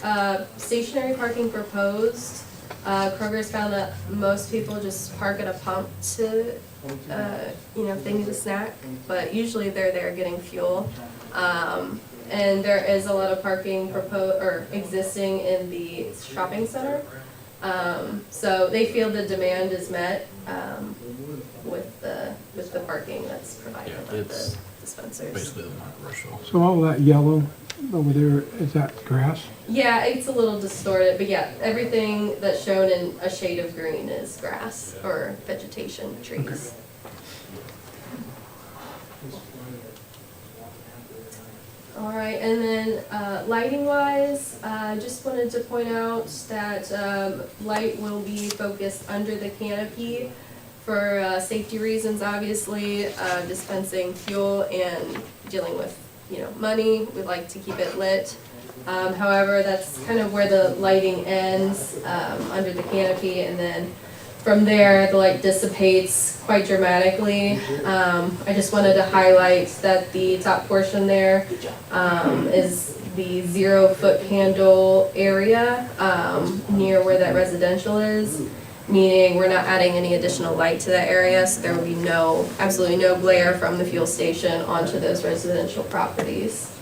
stationary parking proposed. Kroger's found that most people just park at a pump to, if they need a snack, but usually they're there getting fuel. And there is a lot of parking existing in the shopping center. So they feel the demand is met, with the parking that's provided Yeah, by the it's dispensers. basically the non-commercial. So all that yellow over there, is that grass? Yeah, it's a little distorted, but yeah, everything that's shown in a shade of green is grass or vegetation, trees. All right, and then lighting wise, just wanted to point out that light will be focused under the canopy for safety reasons, obviously, dispensing fuel and dealing with, money. We'd like to keep it lit. However, that's kind of where the lighting ends, under the canopy, and then from there, the light dissipates quite dramatically. I just wanted to highlight that the top portion there is the 0-foot candle area near where that residential is, meaning we're not adding any additional light to that area, so there will be absolutely no glare from the fuel station onto those residential properties.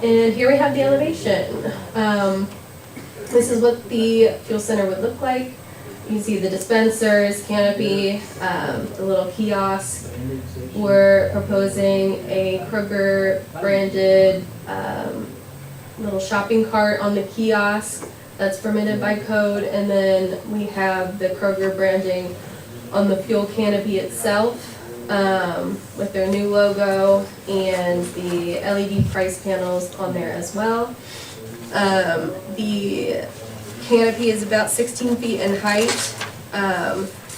And here we have the elevation. This is what the fuel center would look like. You can see the dispensers, canopy, the little kiosk. We're proposing a Kroger branded little shopping cart on the kiosk that's permitted by code, and then we have the Kroger branding on the fuel canopy itself with their new logo and the LED price panels on there as well. The canopy is about 16 feet in height.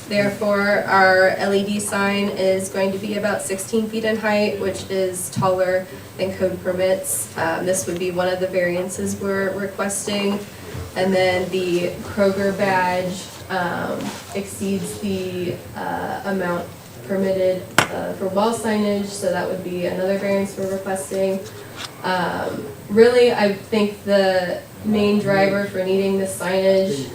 Therefore, our LED sign is going to be about 16 feet in height, which is taller than code permits. This would be one of the variances we're requesting. And then the Kroger badge exceeds the amount permitted for wall signage, so that would be another variance we're requesting. Really, I think the main driver for needing this signage,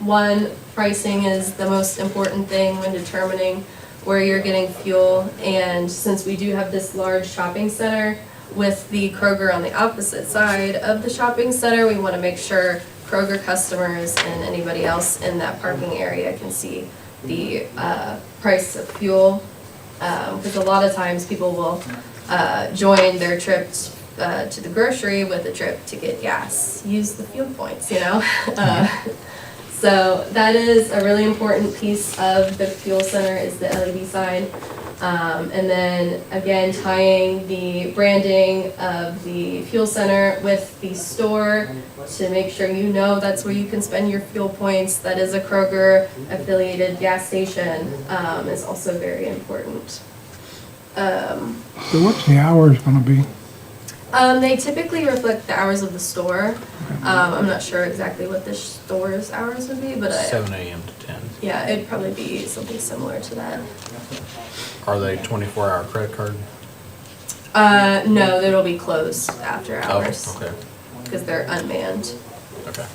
one, pricing is the most important thing when determining where you're getting fuel, and since we do have this large shopping center with the Kroger on the opposite side of the shopping center, we want to make sure Kroger customers and anybody else in that parking area can see the price of fuel, because a lot of times people will join their trips to the grocery with a trip to get gas, use the fuel points, So that is a really important piece of the fuel center is the LED sign. And then again, tying the branding of the fuel center with the store to make sure that's where you can spend your fuel points. That is a Kroger affiliated gas station, is also very important. So what's the hours gonna be? They typically reflect the hours of the store. I'm not sure exactly what the store's hours would be, but 7 a.m. to 10. yeah, it'd probably be something similar to that. Are they 24-hour credit card? No, it'll be closed after hours. Oh, okay. Because they're unmanned. Okay.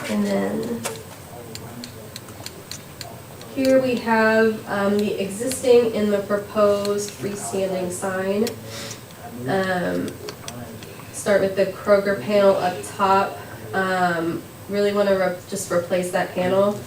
And then here we have the existing and the proposed freestanding sign. Start with the Kroger panel up top. Really want to just replace that panel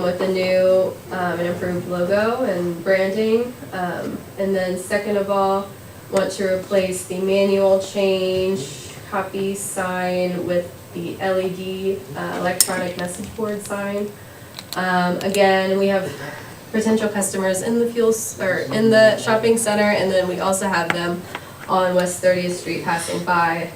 with the new and improved logo and branding. And then second of all, want to replace the manual change copy sign with the LED electronic message board sign. Again, we have potential customers in the in the shopping center, and then we also have them on West 30th Street passing by.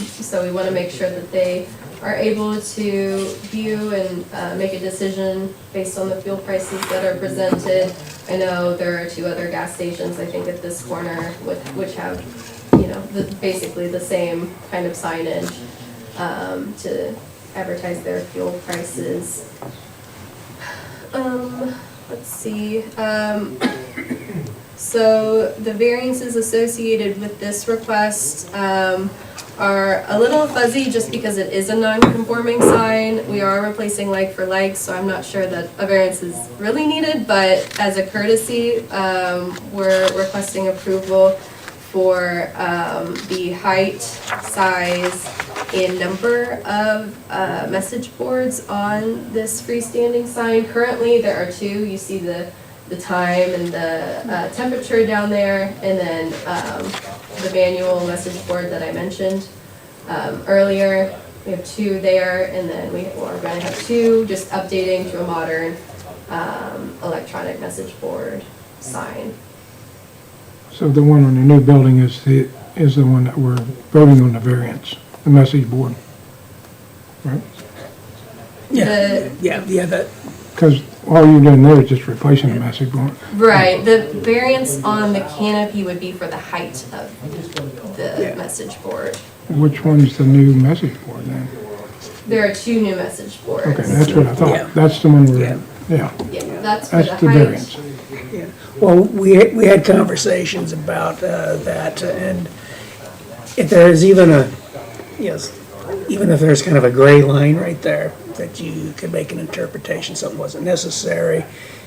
So we want to make sure that they are able to view and make a decision based on the fuel prices that are presented. I know there are 2 other gas stations, I think, at this corner which have, basically the same kind of signage to advertise their fuel prices. Let's see. So the variances associated with this request are a little fuzzy just because it is a non-conforming sign. We are replacing like for like, so I'm not sure that a variance is really needed, but as a courtesy, we're requesting approval for the height, size, and number of message boards on this freestanding sign. Currently, there are 2. You see the time and the temperature down there, and then the manual message board that I mentioned earlier. We have 2 there, and then we're going to have 2 just updating to a modern electronic message board sign. So the one on the new building is the one that we're voting on the variance, the message board, right? That. Because all you're doing there is just replacing the message board. Right, the variance on the canopy would be for the height of the message board. Which one's the new message board then? There are 2 new message boards. Okay, that's what I thought. That's the one we're, yeah. Yeah, that's for the That's the height. variance. Well, we had conversations about that, and if there's even even if there's kind of a gray line right there, that you could make an interpretation something wasn't necessary.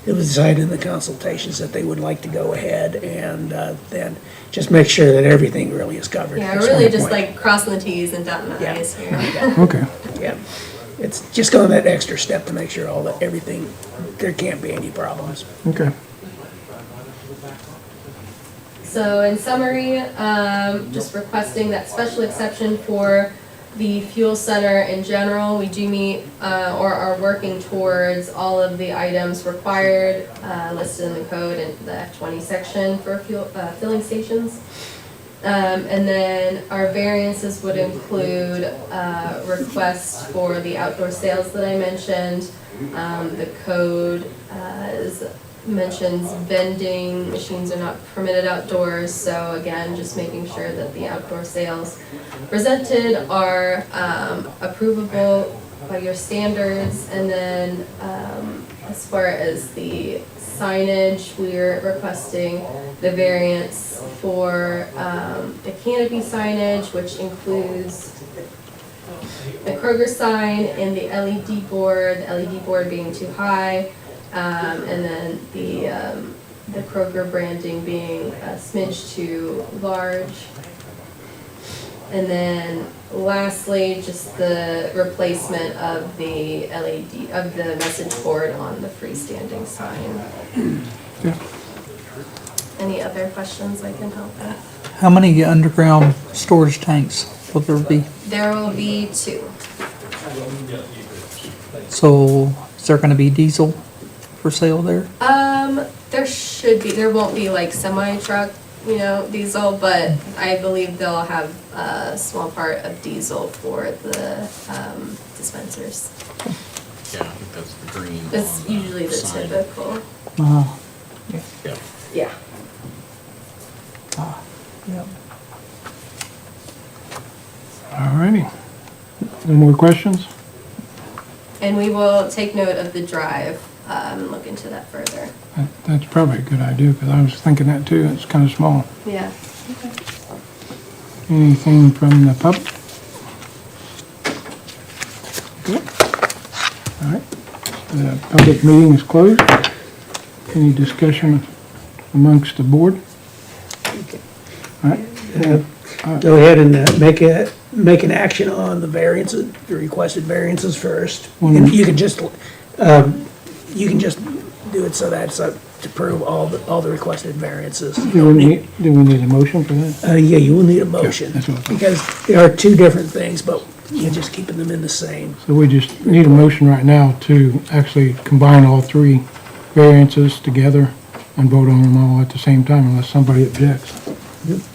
It was decided in the consultations that they would like to go ahead and then just make sure that everything really is covered. Yeah, That's really my just point. like crossing the Ts and dotting the Is here. Okay. Yeah, it's just going that extra step to make sure everything, there can't be any problems. Okay. So in summary, just requesting that special exception for the fuel center in general. We do meet or are working towards all of the items required listed in the code in the F20 section for fuel filling stations. And then our variances would include requests for the outdoor sales that I mentioned. The code mentions vending machines are not permitted outdoors, so again, just making sure that the outdoor sales presented are approvable by your standards. And then as far as the signage, we're requesting the variance for the canopy signage, which includes the Kroger sign and the LED board being too high. And then the Kroger branding being a smidge too large. And then lastly, just the replacement of the LED, of the message board on the freestanding sign. Yeah. Any other questions I can help with? How many underground storage tanks will there be? There will be 2. So is there gonna be diesel for sale there? There won't be like semi-truck, diesel, but I believe they'll have a small part of diesel for the dispensers. Yeah, I think that's the green. That's usually the sign. typical. Yeah. Yeah. Yep. All righty. No more questions? And we will take note of the drive and look into that further. That's probably a good idea, because I was thinking that too. It's kind of small. Yeah. Anything from the public? Good. All right. The public meeting is closed. Any discussion amongst the board? All right. Go ahead and make an action on the variances, the requested variances first. You can just do it so that's to prove all the requested variances. Do we need a motion for that? Yeah, you will need a motion, that's what I thought. because there are 2 different things, but you're just keeping them in the same. So we just need a motion right now to actually combine all 3 variances together and vote on them all at the same time unless somebody objects.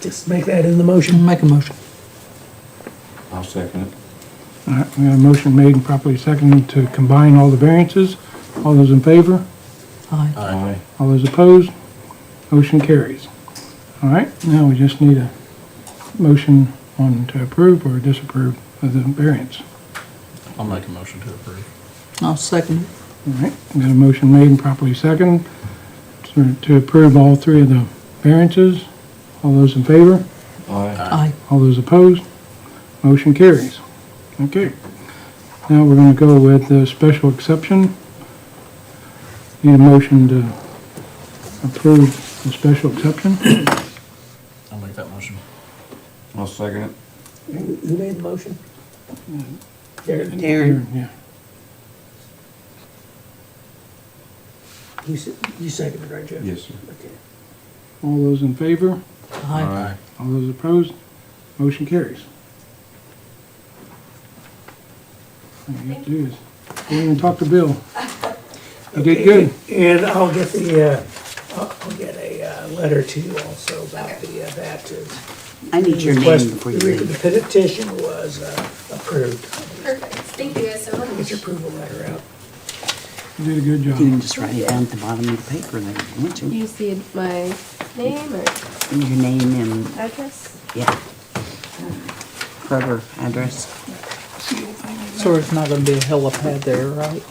Just make that in the motion. Make a motion. I'll second it. All right, we have a motion made and properly seconded to combine all the variances. All those in favor? Aye. Aye. All those opposed? Motion carries. All right, now we just need a motion on to approve or disapprove of the variance. I'll make a motion to approve. I'll second it. All right, we got a motion made and properly seconded to approve all 3 of the variances. All those in favor? Aye. All those opposed? Motion carries. Okay. Now we're gonna go with the special exception. Need a motion to approve the special exception. I'll make that motion. I'll second it. Who made the motion? Darren. Darren. Yeah. You seconded, right, Jeff? Yes, sir. Okay. All those in favor? Aye. All those opposed? Motion carries. All you have to do is go in and talk to Bill. You did good. And I'll get the, I'll get a letter to you also about the, that. I need your name before you leave. The petition was approved. Perfect. Thank you guys so much. Get your approval letter out. You did a good You job. can just write it down at the bottom of the paper there, if you want to. You see my name or Your name and, address? yeah. Kroger address. So it's not gonna be a helipad there, right?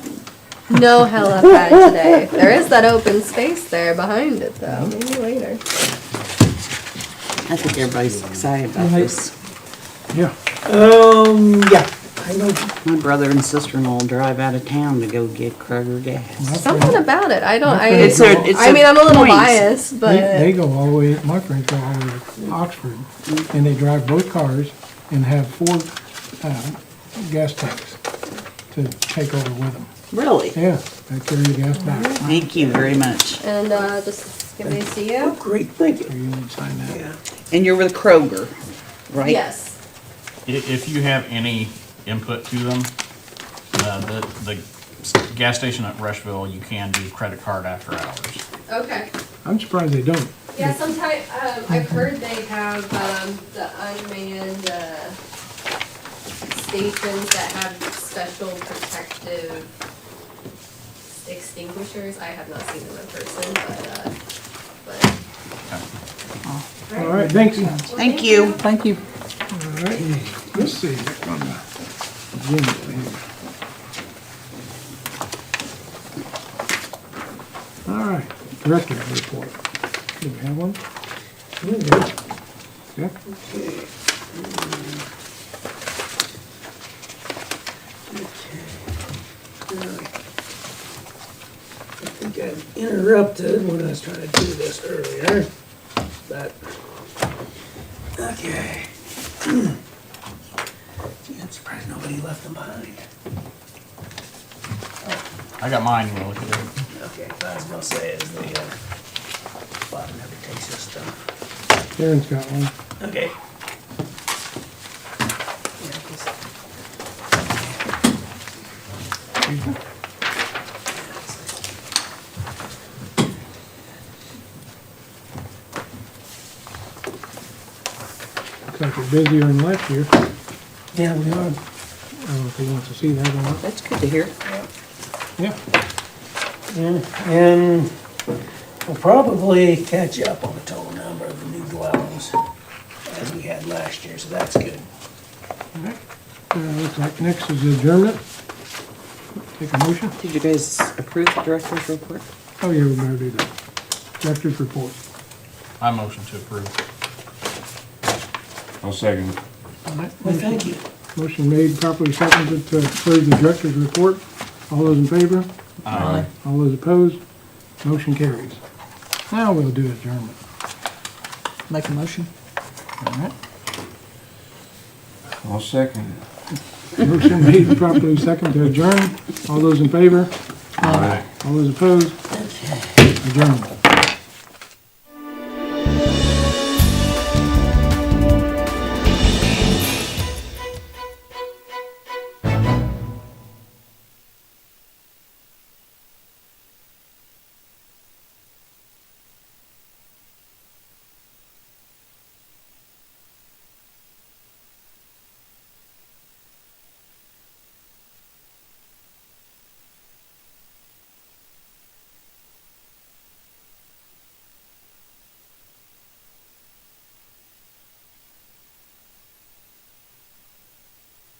No helipad today. There is that open space there behind it though. Maybe later. I think everybody's excited about this. Yeah. Yeah. I know. My brother and sister-in-law drive out of town to go get Kroger gas. Something about it. I don't. I It's mean, I'm a little point. biased, but They go all the way, my friends go all the way to Oxford, and they drive both cars and have 4 gas tanks to take over with them. Really? Yeah, they carry the gas back. Thank you very much. and just give me a see you. Great, thank So you. you need to sign that. Yeah. And you're with Kroger, right? Yes. If you have any input to them, the gas station at Rushville, you can do credit card after hours. Okay. I'm surprised they don't. Yeah. Sometimes I've heard they have the unmanned stations that have special protective extinguishers. I have not seen them in person, but. All right, thanks. Thank you. Thank you. All right, let's see, what's on the agenda here. All right, director's report. Do we have one? Yeah. I think I interrupted when I was trying to do this earlier, but, okay. Gee, I'm surprised nobody left them behind. I got mine, we'll look at it. Okay, what I was gonna say is the, Bob never takes his stuff. Darren's got one. Okay. Looks like we're busier than last year. Yeah, we are. I don't know if he wants to see that or not. That's good to hear. Yeah. And we'll probably catch up on the total number of the new dwellings as we had last year, so that's good. All right. Looks like next is adjournment. Take a motion. Did you guys approve the director's report? Oh, yeah, we better do that. Director's report. I motion to approve. I'll second it. All right. Well, thank you. Motion made, properly seconded to approve the director's report. All those in favor? Aye. All those opposed? Motion carries. Now we'll do adjournment. Make a motion. All right. I'll second it. Motion made, properly seconded to adjourn. All those in favor? Aye. All those opposed? Adjournment.